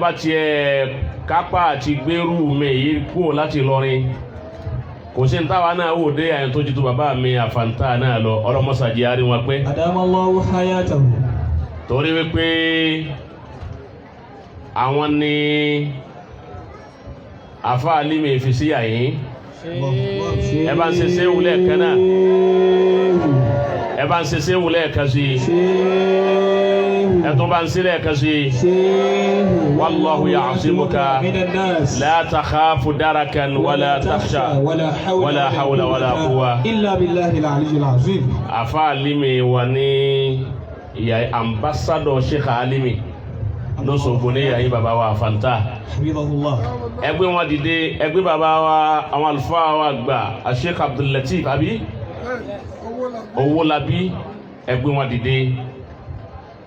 bá tiẹ̀ kápá àti gbérù mi yìí kúrò láti lọrin kò sí táwa náà wò dé àyàn tó jìtú bàbá mi àfàǹtà náà lọ ọlọ́mọsàjì àrí wọn pé. Adamallahu hayatahu. torí wípé àwọn ni àfa alimi fi sí àyín ẹ bá ń ṣe séwù lẹ́ẹ̀kan náà ẹ bá ń ṣe séwù lẹ́ẹ̀kan sí ẹ tún bá ń ṣe lẹ́ẹ̀kan sí wallahu ya'simuka la takhafu darakan wala takhsha wala hawla wala quwwa illa billahi al-aliyyil azim. àfa alimi wà ní ìyá ambassador Sheikh Alimi lọ́sọ̀gbọ́n ní ayé bàbá wa àfàǹtà ẹgbẹ́ wọn dìde ẹgbẹ́ bàbá wa àwọn àlùfáà wa gbà Sheikh Abdul Latif àbí Owólabí ẹgbẹ́ wọn dìde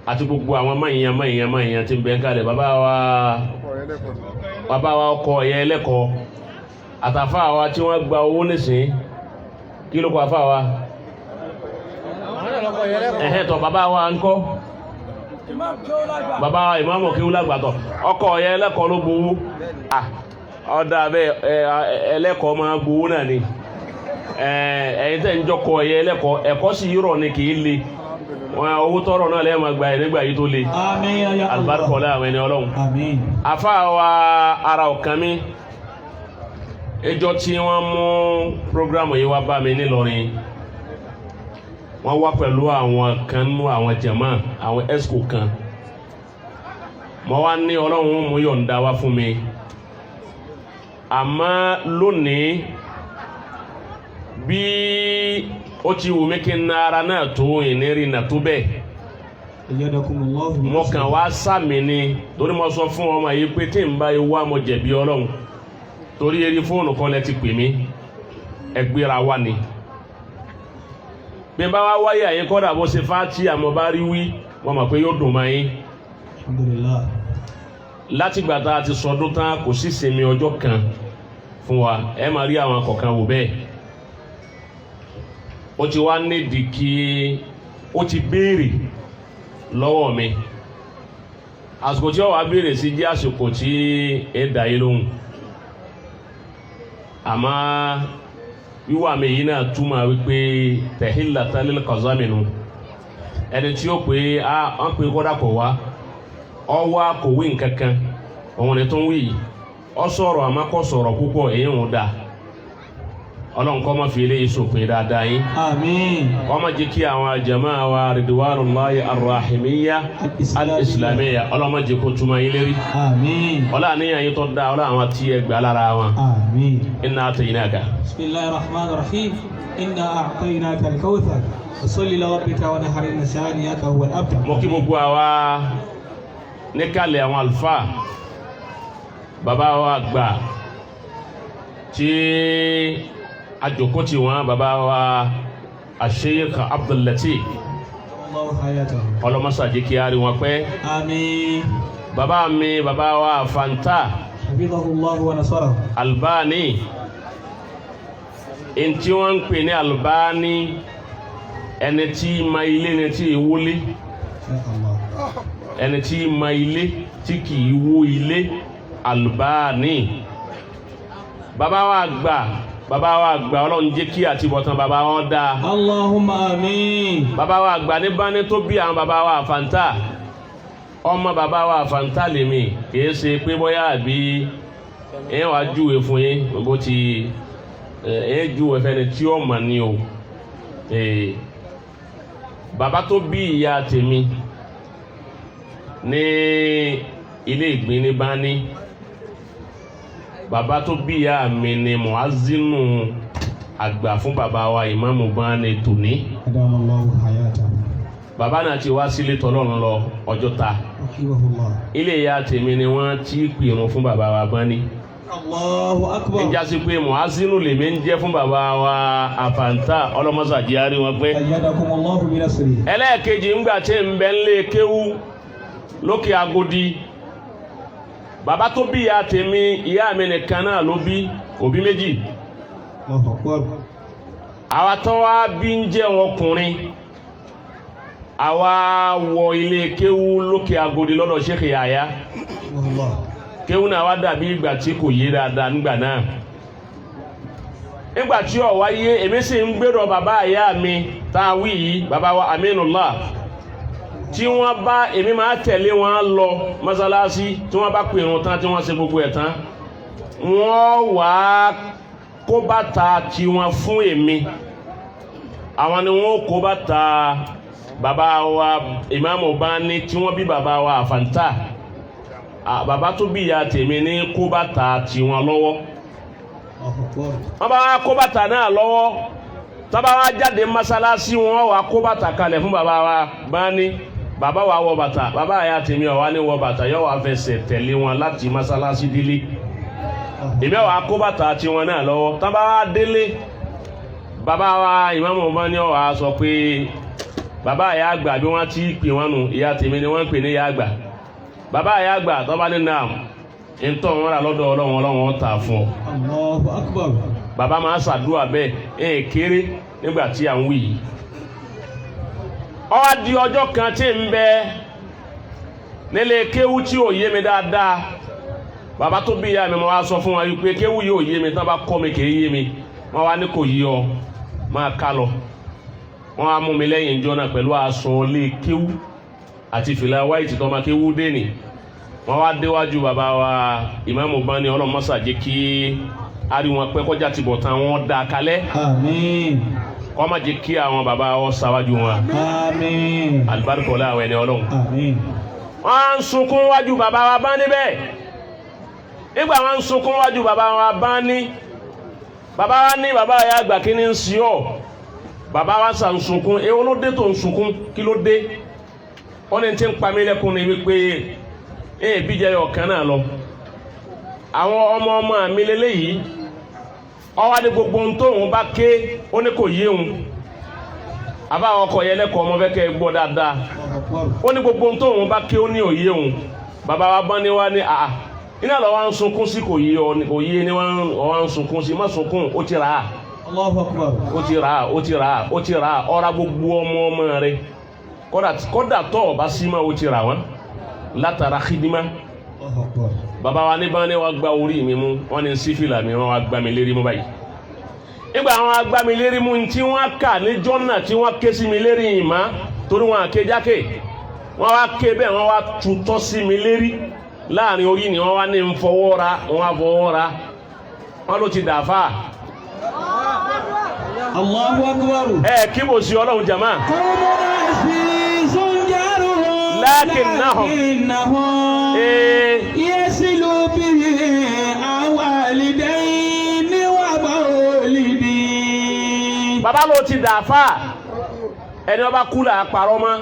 àti gbogbo àwọn máyìnyàn tí ń bẹ kálẹ̀ bàbá wa ọkọ̀ ẹ̀yẹ ẹlẹ́kọ̀ọ́ àtàfáà wa tí wọ́n gba owó nísìn kí ló kọ àfáà wa ẹ̀hẹ́tọ̀ bàbá wa ńkọ́ bàbá ìmáàmù kí wúlá gbàtọ̀ ọkọ̀ ọ̀yẹ́ ẹlẹ́kọ̀ọ́ ló gbowó ọ̀dà bẹ́ẹ̀ ẹlẹ́kọ̀ọ́ máa gbowó náà ni ẹ̀yin tẹ́ ń jọkọ̀ ọ̀yẹ́ ẹlẹ́kọ̀ọ́ ẹ̀kọ́ sì rọ̀ ni kì í le owó tọrọ náà lẹ́yìn máa gba ẹ̀ nígbà yìí tó le alibarikọ̀ lẹ́ àwọn ẹni ọlọ́run afa wa ara ọ̀kan mi ẹjọ́ tí wọ́n mú programu yìí wá bá mi nílọrin wọ́n wá pẹ̀lú àwọn kan nú àwọn jama àwọn esco kan mo wá ní ọlọ́run mú yọ̀ǹda wá fún mi àmọ́ lónìí bí ó ti wù mí kí n nara náà tó ìnírí náà tó bẹ́ẹ̀ mo kàn wá sàmì ni torí mo sọ fún ọmọ yìí pé tí n bá yìí wá mo jẹ̀bi ọlọ́run torí eré fóònù kan lẹ ti pè mí ẹgbẹ́ra wá ni bí n bá wá wáyé àyín kọ́dà bó ṣe fáátì àmọ́ bá rí wí wọ́n mọ̀ pé yóò dùn máa yín. Alhamdulillah. láti gbà tá a ti sọdún tán kò sí sinmi ọjọ́ kan fún wa ẹ máa rí àwọn kọ̀ọ̀kan wò bẹ́ẹ̀. ó ti wá nídìí kí ó ti béèrè lọ́wọ́ mi àsìkò tí ó wàá béèrè sí jẹ́ àsìkò tí ẹ dà yín lóhùn àmọ́ wíwà mi yìí náà túmọ̀ wípé tẹ̀hílà tálílẹ̀ kọ̀zámìnú ẹni tí ó pé wọ́n pé kọ́dà kọ̀ wá ọ wá kò wí nkankan òun ni tó ń wí yìí ọ sọ̀rọ̀ àmọ́ kọ́ sọ̀rọ̀ púpọ̀ èyí ń da ọlọ́run kọ́ máa fi eléyìí sòpin dáadáa yín àmín kọ́ máa jẹ́ kí àwọn jama wa ridwanullahi arrahimiyya al-islamiyya ọlọ́run máa jẹ́ kó túmọ̀ yín lérí àmín ọlá àníyàn yín tó dá ọlá àwọn tí ẹ gbà lára wọn àmín inna ataynaka. bismillahir rahmanir rahim inna a'taynaka al-kawthar fasalli li rabbika wanhar inna shani'aka huwal abtar. mo kí gbogbo àwa níkàlẹ̀ àwọn àlùfáà bàbá wa gbà tí àjòkótì wọn bàbá wa Sheikh Abdul Latif ọlọmọsàjì kí a rí wọn pẹ́ àmín bàbá mi bàbá wa Fanta hafidhahullahu wa nasarahu Albani in tí wọ́n ń pè ní Albani ẹni tí ma ilé ni tí ìwúlé ẹni tí ma ilé tí kì í wó ilé Albani bàbá wa gbà ọlọ́run jẹ́ kí àti bọ̀tán bàbá wọn dáa. Allahumma àmín. bàbá wa gbà ní bá ní tó bí àwọn bàbá wa Fanta ọmọ bàbá wa Fanta lèmi kìí ṣe pé bóyá àbí ẹ wàá júwe fún yín bó ti ẹ júwe fẹ́ni tí ó mọ̀ ní o bàbá tó bí ìyá tèmi ní ilé ìgbín ní bá ní bàbá tó bí ìyá mi ni muazinu àgbà fún bàbá wa ìmáàmù bá ní tòní. Adamallahu hayata. bàbá náà ti wá sílé tọ́lọ́run lọ ọjọ́ ta ilé ìyá tèmi ni wọ́n ti pèrún fún bàbá wa bá ní. Allahu akbar. ìjà sí pé muazinu lèmi ń jẹ́ fún bàbá wa àfàǹtà ọlọ́mọsàdì àrí wọn pé. ayyadakumullahu bi nasri. ẹlẹ́ẹ̀kejì ńgbà tí ń bẹ ń lé kéwú lókè Agodi bàbá tó bí ìyá tèmi ìyá mi nìkan náà ló bí òbí méjì àwa tó wá bí ń jẹ́ ọkùnrin àwa wọ ilé kéwú lókè Agodi lọ́dọ̀ Sheikh Yahya kéwú náà wá dàbí ìgbà tí kò yé dáadáa nígbà náà. Nígbà tí ó wáyé èmi sì ń gbèrò bàbá ìyá mi tá a wí yìí bàbá wa Aminullah tí wọ́n bá èmi máa tẹ̀lé wọn lọ mọ́sálásí tí wọ́n bá pè irun tán tí wọ́n ṣe gbogbo ẹ̀ tán wọ́n wá kó bàtà tí wọ́n fún èmi àwọn ni wọ́n kó bàtà bàbá wa Ìmáàmù Bani tí wọ́n bí bàbá wa Àfàǹtà bàbá tó bí ìyá tèmi ní kó bàtà tí wọ́n lọ́wọ́ wọ́n bá wá kó bàtà náà lọ́wọ́ tọ́ba wá jáde mọ́sálásí wọn wá kó bàtà kalẹ̀ fún bàbá wa Bani bàbá wa wọ bàtà bàbá ìyá tèmi ó wá ní wọ bàtà yóò wá fẹsẹ̀ tẹ̀lé wọn láti mọ́sálásí délé èmi wá kó bàtà tí wọn náà lọ́wọ́ tọ́ba wá délé bàbá wa Ìmáàmù Bani ó wá sọ pé bàbá ìyá àgbà bí wọ́n ti pè wọ́n nù ìyá tèmi ni wọ́n ń pè ní ìyá àgbà bàbá ìyá àgbà tọ́ba ní nàm ntọ́ wọn rà lọ́dọ̀ Ọlọ́run tà fún ọ. Allahu Akbar. Bàbá máa ṣàdúrà bẹ́ẹ̀ kéré nígbà tí à ń wí yìí. Ó wá di ọjọ́ kan tí ń bẹ nílé kéwú tí ò yé mi dáadáa bàbá tó bí ìyá mi mo wá sọ fún wa wípé kéwú yìí ò yé mi tán bá kọ́ mi kì í yé mi wọ́n wá ní kò yí ọ máa ká lọ wọ́n á mú mi lẹ́yìn ìjọ náà pẹ̀lú aṣọ lé kéwú àti fìlà wáìtì tó máa kéwú dé nì wọ́n wá déwájú bàbá wa Ìmáàmù Bani ọlọ́mọ́sà jẹ́ kí ari wọn pẹ́ kọjá ti bọ̀ tán wọ́n dá kalẹ̀ Àmín. kó má jẹ́ kí àwọn bàbá wọn ṣáwájú wọn Àmín. alibarika ọlá àwọn ẹni Ọlọ́run. Àmín. Wọ́n ń sunkún wájú bàbá wa Bani bẹ́ẹ̀ nígbà wọ́n ń sunkún wájú bàbá wa Bani bàbá wa ní bàbá ya àgbà kí ni ń sí ọ bàbá wa sà ń sunkún èwo ló dé tó ń sunkún kí ló dé wọ́n ní tí ń pa mí lẹ́kùn ní wípé bí jẹ́ ọ̀kan náà lọ àwọn ọmọ mi lélẹ́yìí ọwọ́ ní gbogbo ohun tóun bá ké ó ní kò yé òun àbá àwọn ọkọ̀ yẹn lẹ́kọ̀ọ́ ọmọ fẹ́ kẹ́ gbọ́ dáadáa ó ní gbogbo ohun tóun bá ké ó ní òye òun bàbá wa Bani wá ní àà iná lọ wá ń sunkún sí kò yé ọ kò yé ni wọ́n wá ń sunkún sí má sunkún ó ti rà á Allahu Akbar. ó ti rà á ó ti rà á ó ti rà á ọ̀rá gbogbo ọmọ rẹ kódà tọ́ ọ̀bá sí ma ó ti rà wọ́n látara xidima bàbá wa ní Bani wa gba orí mi mú wọn ní sífìlà mi wọn wa gbá mi lérí mú báyìí nígbà wọn wa gbá mi lérí mú tí wọn kà ní jọ́nà tí wọn ké sí mi lérí yìí má torí wọn àké jákè wọn wa ké bẹ́ẹ̀ wọn wa tutọ́ sí mi lérí láàrin orí ni wọn wa ní nfọwọ́ra wọn wa fọwọ́ra wọn ló ti dàáfà. Allahu Akbar. Kí mo sí Ọlọ́run jama. لكنهم يصلوا به عن والدين ومولدين. Bàbá ló ti dàáfà ẹni ọba kú là parọ́ mọ́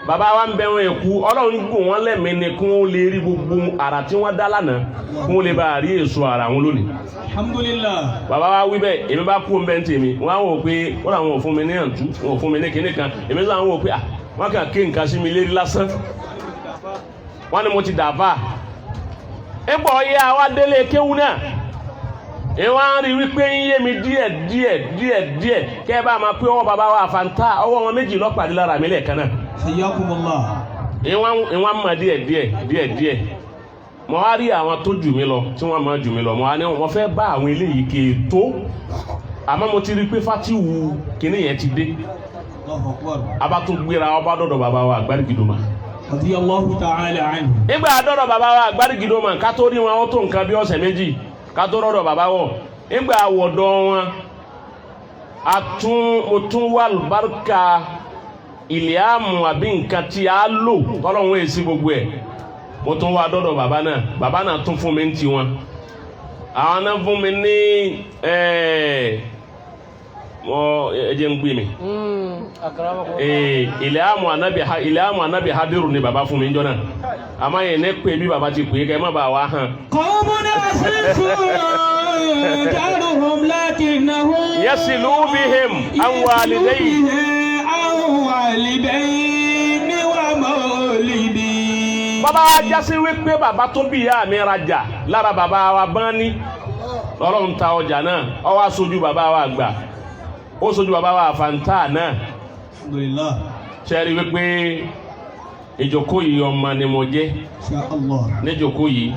bàbá wa ń bẹ wọn èkú Ọlọ́run gùn wọn lẹ́mìí ni kí wọ́n lè rí gbogbo àrà tí wọ́n dá lánàá kí wọ́n lè bá rí èso ara wọn lónìí. Alhamdulillah. Bàbá wa wí bẹ́ẹ̀ èmi bá kú ń bẹ́ ń tèmi wọ́n á wò pé wọ́n làwọn ò fún mi ní àǹtú wọn ò fún mi ní kinní kan èmi sọ àwọn wò pé wọ́n kàn ké nǹkan sí mi lérí lásán wọ́n ní mo ti dàáfà ẹgbọ́ yẹ àwa délé kéwú náà ìwọ́n rí wípé ń yé mi díẹ̀ kẹ́ ẹ bá máa pé ọwọ́ bàbá wa Àfàǹtà ọwọ́ wọn méjì lọ́pàdé lára mi lẹ́ẹ̀kan náà Hayyakumullah. ìwọ́n mọ̀ díẹ̀ mo wá rí àwọn tó jù mí lọ tí wọ́n máa jù mí lọ mo wá ní wọ́n fẹ́ bá àwọn eléyìí ké tó àmọ́ mo ti rí pé fatiwu kíní yẹn ti dé aba tún gbéra ọba dọ̀dọ̀ bàbá wa Àgbárígidoma. Radiyallahu ta'ala anhu. nígbà dọ̀dọ̀ bàbá wa Àgbárígidoma ká tó rí wọn ó tó nǹkan bí ọ̀sẹ̀ méjì ká tó dọ̀dọ̀ bàbá wọn nígbà wọ̀dọ̀ wọn mo tún wà lùbáríkà ìlíàmù àbí nǹkan tí a lò tọ́lọ́hún èsì gbogbo ẹ̀ mo tún wá dọ̀dọ̀ bàbá náà tún fún mi ní tiwọn àwọn náà fún mi ní ẹjẹ ń gbé mi ìlíàmù anabi hadiru ni bàbá fún mi ń jọ náà àmọ́ yẹn ní pé bí bàbá ti pè é kẹ́ ẹ má bàa wá hàn. qawmun jaruhum lakinnahum yasilu bihim an walidayhi wa mawlidi. bàbá wa jásí wípé bàbá tó bí ìyá mi rajà lára bàbá wa Bani Ọlọ́run ta ọjà náà ó wá sojú bàbá wa àgbà ó sojú bàbá wa Àfàǹtà náà. Alhamdulillah. sẹ́rí wípé ìjókòó yìí ọmọ ni mo jẹ́ Inshallah. níjókòó yìí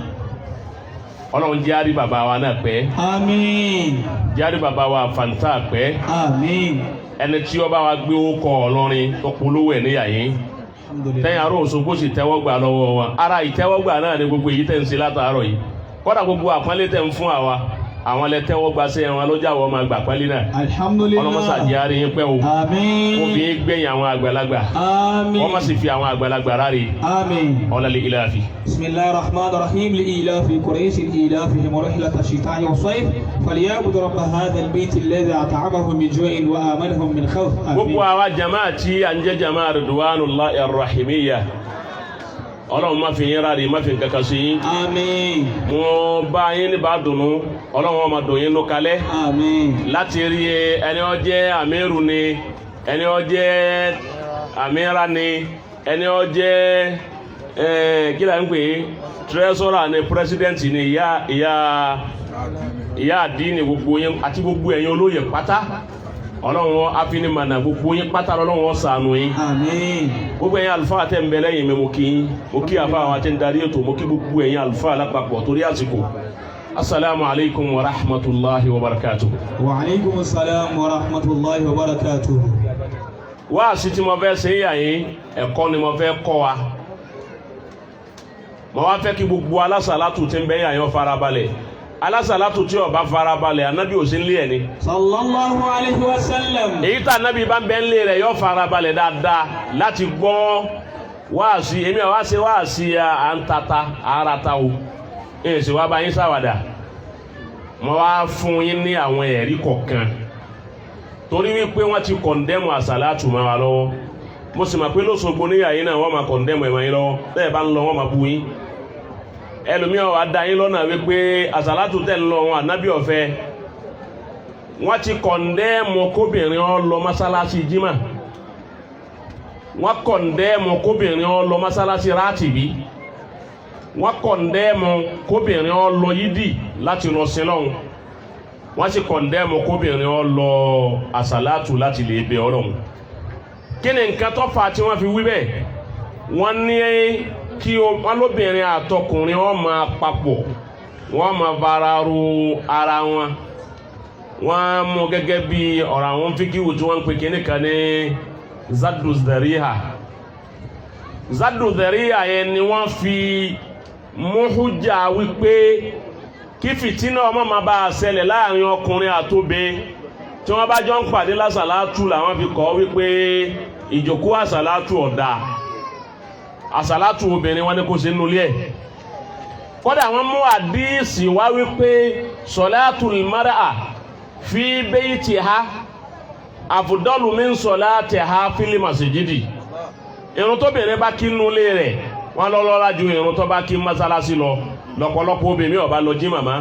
Ọlọ́run jẹ́ àrí bàbá wa náà pẹ́ Àmín. jẹ́ àrí bàbá wa Fanta pẹ́ Àmín. ẹni tí ó bá wa gbé ó kọ Ọlọ́rin tó polówó ẹ̀ níyà yín tẹ́yìn àrò Òṣogbo sì tẹ́wọ́gbà lọ́wọ́ wọn ara ìtẹ́wọ́gbà náà ni gbogbo èyí tẹ́ ń ṣe látàárọ̀ yìí kọ́dà gbogbo àpọ́nlé tẹ́ ń fún àwa àwọn lẹ tẹ́wọ́gbà sí ẹran lọ́jà wọ́n máa gbà pẹ́lí náà Alhamdulillah. ọlọ́mọsà jẹ́ àrí yín pẹ́ o Àmín. kó fi yín gbẹ̀yìn àwọn àgbàlagbà Àmín. wọ́n má sì fi àwọn àgbàlagbà ráre Àmín. ọlọ́lẹ̀ ilẹ̀ àfi. بسم الله الرحمن الرحيم لإيلاف قريش إيلافهم رحلة الشتاء والصيف فليعبدوا رب هذا البيت الذي أطعمهم من جوع وآمنهم من خوف. gbogbo àwa jama tí a ń jẹ́ jama Ridwanullahi Ar-Rahimiyya Ọlọ́run má fi yín ráre má fi kankan sí yín. Àmín. mo bá yín ní bá dùnú Ọlọ́run má dùn yín ló kalẹ̀ Àmín. láti rí ẹni ó jẹ́ amiru ni ẹni ó jẹ́ amira ni ẹni ó jẹ́ kí la ń pè é treasurer ni president ni ìyá àdínì gbogbo yín àti gbogbo ẹ̀yin olóyè pátá Ọlọ́run afinimànà gbogbo yín pátá Ọlọ́run ṣàánú yín. Àmín. gbogbo ẹ̀yin àlùfáà tẹ́ ń bẹ lẹ́yìn mi mo kí yín mo kí àfa àwọn àti ń darí ètò mo kí gbogbo ẹ̀yin àlùfáà lápapọ̀ torí àsìkò asalaamu alaykum wa rahmatulahi wa barakatuh. Wa alaykum assalam wa rahmatullahi wa barakatuh. wáàsí tí mo fẹ́ ṣe yà yín ẹ̀kọ́ ni mo fẹ́ kọ́ wa mo wá fẹ́ kí gbogbo alásàlátù tí ń bẹ yà yín farabalẹ̀ alásàlátù tí ó bá farabalẹ̀ anabi ò sí nílé ẹ̀ ni. Sallallahu alayhi wa sallam. èyí tá anabi bá ń bẹ nílé rẹ̀ yóò farabalẹ̀ dáadáa láti gbọ́ wáàsí èmi àwa ṣe wáàsí à ń tata àràtà o èyí sì wá bá yín ṣàwàdà mo wá fún yín ní àwọn ẹ̀rí kọ̀ọ̀kan torí wípé wọ́n ti kọ̀ndẹ́mù àsàlátù máa wà lọ́wọ́ mo sì mọ̀ pé lóṣogbo níyà yín náà wọ́n máa kọ̀ndẹ́mù ẹ̀mọ̀ yín lọ́wọ́ bẹ́ẹ̀ bá ń lọ wọ́n máa bu yín ẹlòmíràn wà dá yín lọ́nà wípé àsàlátù tẹ̀ ń lọ wọn ànábì ọ̀fẹ́ wọ́n ti kọ̀ndẹ́mù kóbìnrin ó lọ mọ́sálásí jímà wọ́n kọ̀ndẹ́mù kóbìnrin ó lọ mọ́sálásí rátìbí wọ́n kọ̀ndẹ́mù kóbìnrin ó lọ yídì láti lọ sílọ́hun wọ́n sì kọ̀ndẹ́mù kóbìnrin ó lọ àsàlátù láti lè bẹ Ọlọ́run kí ni nǹkan tó fà tí wọ́n fi wí bẹ́ẹ̀ wọ́n ní kí wọ́n lóbìnrin àtọkùnrin wọ́n máa papọ̀ wọ́n máa bára ro ara wọn wọ́n mú gẹ́gẹ́ bí ọ̀rọ̀ àwọn fíkíwù tí wọ́n ń pè kíní kan ní zaddu dhariha yẹn ni wọ́n fi múhújà wípé kí fìtínà ọmọ máa bá a ṣẹlẹ̀ láàrin ọkùnrin àtóbe tí wọ́n bá jọ ń pàdé lásàlátù làwọn fi kọ́ wípé ìjókòó àsàlátù ọ̀dà àsàlátù obìnrin wọn ni kò sí nínú ilé ẹ̀ kódà wọ́n mú àdíìsì wá wípé sọ̀látùl mar'a fi baytiha afdalu min salatiha fil masjidi irun tóbìnrin bá kí nínú ilé rẹ̀ wọ́n lọ lọ́lá ju irun tó bá kí mọ́sálásí lọ lọ́pọ̀lọpọ̀ obìnrin ó bá lọ jí màmá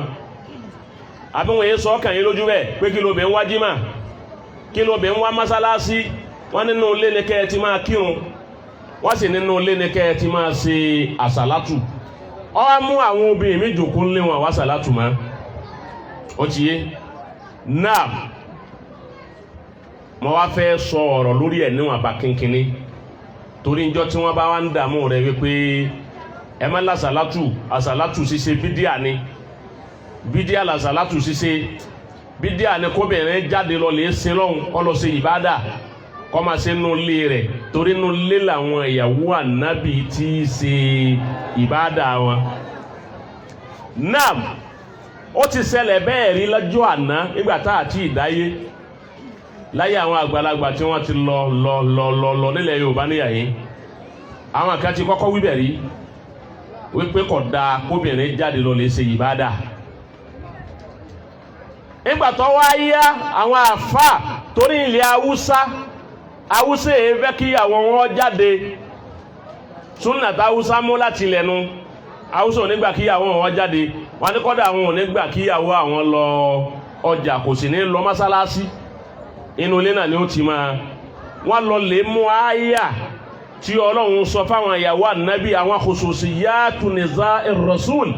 àbí wọ́n yé sọ ọkàn yín lójú bẹ́ẹ̀ pé kí lóbìnrin wá jímà kí lóbìnrin wá mọ́sálásí wọ́n nínú ilé ní kẹ́ ẹ ti máa kírun wọ́n sì nínú ilé ní kẹ́ ẹ ti máa ṣe àsàlátù ó wá mú àwọn obìnrin mi jòkó lé wọn wá sàlátù mọ́ ó ti yé náà mo wá fẹ́ sọ ọ̀rọ̀ lórí ẹ̀ níwọ̀n àbá kínkínní torí njọ́ tí wọ́n bá wá ń dààmú rẹ̀ wípé ẹ má lásàlátù àsàlátù ṣíṣe bídíà ni bídíà làsàlátù ṣíṣe bídíà ni kóbìnrin jáde lọ lè sin lọ́hùn kọ́ lọ ṣe ìbádà kọ́ máa ṣe nínú ilé rẹ̀ torí nínú ilé làwọn ìyàwó ànábì tí í ṣe ìbádà wọn. Naam ó ti ṣẹlẹ̀ bẹ́ẹ̀ rí lọ́jọ́ àná nígbà tá àti ìdáyé láyé àwọn àgbàlagbà tí wọ́n ti lọ nílẹ̀ Yorùbá níyàyé àwọn kan ti kọ́kọ́ wíbẹ̀ rí wípé kò dáa kóbìnrin jáde lọ lè ṣe ìbádà nígbà tó wá yá àwọn àfà torí ilẹ̀ Haúsá èé fẹ́ kí àwọn wọn jáde súnàtà Haúsá mú láti lẹ́nu Haúsá ò nígbà kí àwọn wọn jáde wọn ní kọ́dà àwọn ò nígbà kí àwọn lọ ọjà kò sì ní lọ mọ́sálásí inú ilé náà ni ó ti máa wọ́n lọ lè mú àyà tí Ọlọ́run sọ fáwọn ìyàwó ànábì àwọn khususiyatu niza'ir rasul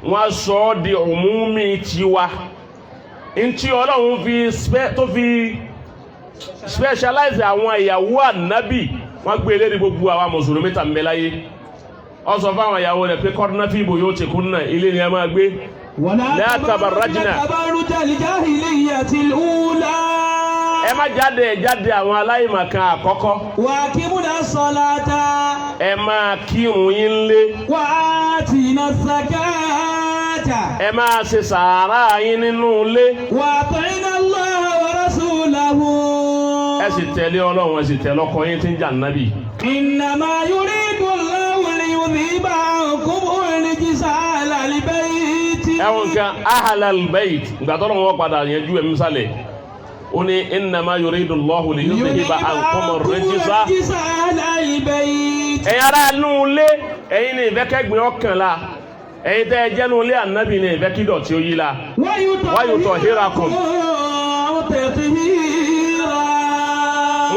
wọ́n sọ ọ́ di umumi tiwa ntí Ọlọ́run tó fi specialize àwọn ìyàwó ànábì wọ́n gbé lérí gbogbo àwa mùsùlùmí tá ń bẹ láyé ó sọ fáwọn ìyàwó rẹ̀ pé qarna fi buyutikunna ilé ni ẹ máa gbé la tabarrajna ẹ má jáde àwọn aláìmọ̀kan àkọ́kọ́ wa aqimuna salata ẹ máa kírun yín lé wa atina zakata ẹ máa ṣe sàárà yín nínú ilé wa atina Allaha wa rasulahu ẹ sì tẹ̀lé Ọlọ́run ẹ sì tẹ̀lé ọkọ yín tí ń jà nábì. innama yuridu Allahu liyudhiba ankum ar-rijsa ahlal bayti. ẹ̀wọ̀n nǹkan ahlal bayt gbàtọ́ lọ́wọ́ padà yẹn ju ẹ̀mí sálẹ̀ ó ní innama yuridu Allahu liyudhiba ankum ar-rijsa ahlal bayti. ẹ̀yin ará inú ilé ẹ̀yin ní ìfẹ́kẹ́gbìn ọkàn la ẹ̀yin tẹ́ ẹ jẹ́nu ilé ànábì ní ìfẹ́kídọ̀ tí ó yí la wa yutahhirakum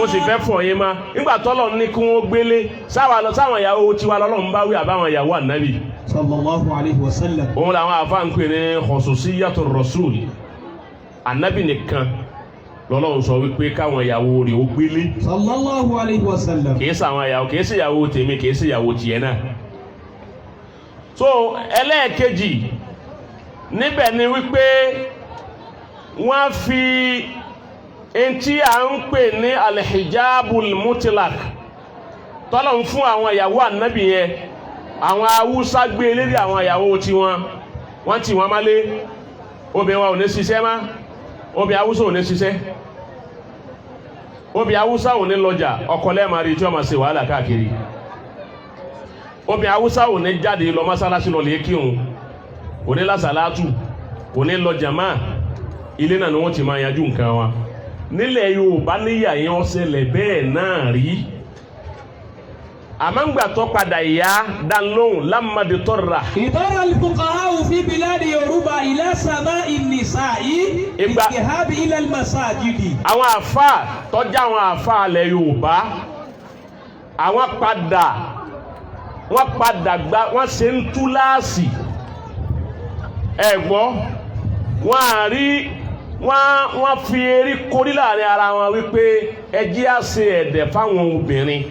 mo sì fẹ́ fọ̀ yín ma nígbà tọ́lọ̀ ní kí wọ́n gbélé sáwọn ìyàwó tiwa lọ́lọ́run bá wí àbáwọn ìyàwó ànábì. sallallahu alayhi wa sallam. òun làwọn àfáà ń pè ní khususiyyatu rasul ànábì nìkan lọ́lọ́run sọ wípé káwọn ìyàwó rẹ̀ ó gbélé. sallallahu alayhi wa sallam. kìí sàwọn ìyàwó kìí sí ìyàwó tèmi kìí sí ìyàwó tiẹ̀ náà. so ẹlẹ́ẹ̀kejì níbẹ̀ ni wípé wọ́n fi ntí à ń pè ní alhijabul mutlaq tọ́lọ̀ ń fún àwọn ìyàwó ànábì yẹn àwọn Haúsá gbé lérí àwọn ìyàwó tiwọn wọ́n tì wọ́n mọ́lé obìnrin wa ò ní ṣiṣẹ́ má obìnrin Haúsá ò ní ṣiṣẹ́ obìnrin Haúsá ò ní lọ́jà ọkọ lẹ́ẹ̀mari tí wọ́n máa ṣe wàhálà káàkiri obìnrin Haúsá ò ní jáde lọ mọ́sálásí lọ lè kírun kò ní lásàlátù kò ní lọ jàmá ilé náà ni wọ́n ti máa yanjú nǹkan wa nílẹ̀ Yorùbá níyà yẹn ọ̀sẹ̀lẹ̀ bẹ́ẹ̀ náà rí àmọ́ngbà tó padà yá dánlóhùn lámàdé tọ́ra. ìtọ́ra al-fuqaha fi biladi Yorùbá ila sama'i nisa'i ìgbìhàbí ila al-masajidi. àwọn àfa tọ́jà àwọn àfa alẹ̀ Yorùbá àwọn padà gba wọ́n ṣe ń túláàsì ẹ̀gbọ́ wọ́n á rí wọ́n fi erí korí láàrin ara wọn wípé ẹjí á ṣe ẹ̀dẹ̀ fáwọn obìnrin.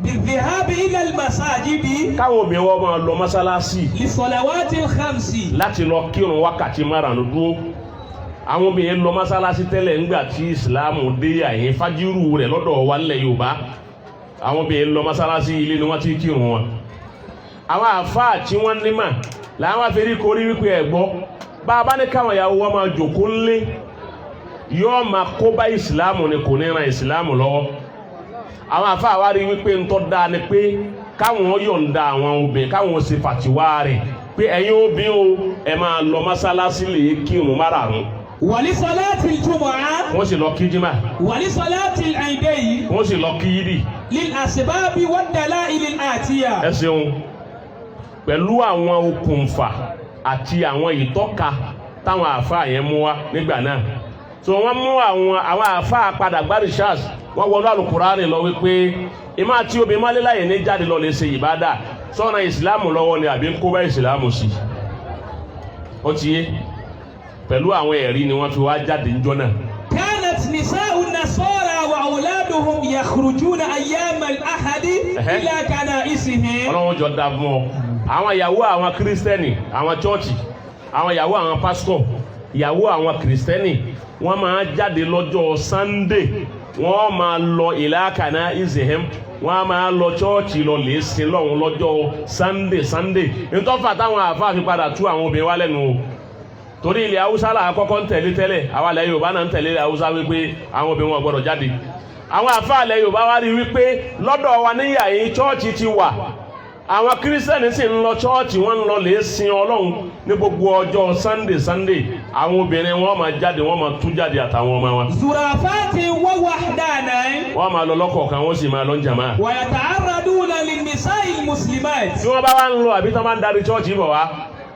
bidhihabi ila al-masajidi. káwọn obìnrin wọn máa lọ mọ́sálásì. li salawatil khamsi. láti lọ kírun wákàtí márùn-ún dúró. àwọn obìnrin lọ mọ́sálásí tẹ́lẹ̀ ńgbà tí ìsìláàmù dé àyè fájírù rẹ̀ lọ́dọ̀ wa nílẹ̀ Yorùbá. àwọn obìnrin lọ mọ́sálásí ilé ni wọ́n ti kírun wọn. àwọn àfáà tí wọ́n ní mà làwọn afẹ́rí korí wípé ẹ̀gbọ́ bá a bá ní káwọn ìyàwó wọn máa jòkó ńlé yóò máa kó bá ìsìláàmù ni kò ní ran ìsìláàmù lọ́wọ́. àwọn àfáà wá rí wípé ntọ́ dáa ni pé káwọn yọ̀ǹda àwọn obìnrin káwọn ṣe fàtiwá rẹ̀ pé ẹ̀yin obìnrin o ẹ máa lọ mọ́sálásí lè kírun márààrún. wàlí sọláàtì jumu'ah. wọ́n sì lọ kí jimá. wàlí sọláàtì àìdẹ́yì. wọ́n sì lọ kí yídì. lil asbabi wad dalail atiya. ẹ ṣeun pẹ̀lú àwọn okùnfà àti àwọn ìtọ́ka táwọn àáfàá yẹn mú wá nígbà náà so wọ́n mú àwọn àáfàá padà gbárí ṣáàs wọ́n wọnú àlùkùránì lọ wípé ìmọ̀ àti obìnrin má léláyè ní jáde lọ lè ṣe ìbádà sọ́nà ìsìláàmù lọ́wọ́ ni àbí ń kó bá ìsìláàmù sí ó ti yé pẹ̀lú àwọn ẹ̀rí ni wọ́n fi wá jáde níjọ́ náà. kanat nisa'u nasara wa awladuhum yakhrujuna ayyam al-ahadi ila kana'isihim. ọlọ́run jọ dá fún ọ àwọn ìyàwó àwọn kírísítẹ́nì àwọn chọ́ọ̀chì àwọn ìyàwó àwọn pásítọ̀ ìyàwó àwọn kírísítẹ́nì wọ́n máa jáde lọ́jọ́ Sunday wọ́n máa lọ ìlàkànà ìzẹ̀hẹ́m wọ́n máa lọ chọ́ọ̀chì lọ lè sin lọ́hùn lọ́jọ́ Sunday nítọ́fà táwọn àáfàá fi padà tú àwọn obìnrin wá lẹ́nu o torí ilẹ̀ Haúsá là kọ́kọ́ ń tẹ̀lé tẹ́lẹ̀ àwọn ilẹ̀ Yorùbá náà ń tẹ̀lé ilẹ̀ Haúsá wípé àwọn obìnrin wọn gbọ́dọ̀ jáde àwọn àáfàá ilẹ̀ Yorùbá wá rí wípé lọ́dọ̀ wa níyà yìí chọ́ọ̀chì ti wà àwọn kírísítẹ́nì sì ń lọ chọ́ọ̀chì wọ́n ń lọ lè sin Ọlọ́run ní gbogbo ọjọ́ Sunday àwọn obìnrin wọn máa jáde wọ́n máa tú jáde àtàwọn ọmọ wọn. zurafati wa wahdana. wọ́n máa lọ lọ́kọ̀ọ̀kan wọ́n sì máa lọ ń jàmá. wa yata'arraduna lin-nisa'il muslimat. tí wọ́n bá wá ń lọ àbí tán bá ń darí chọ́ọ̀chì bọ̀ wá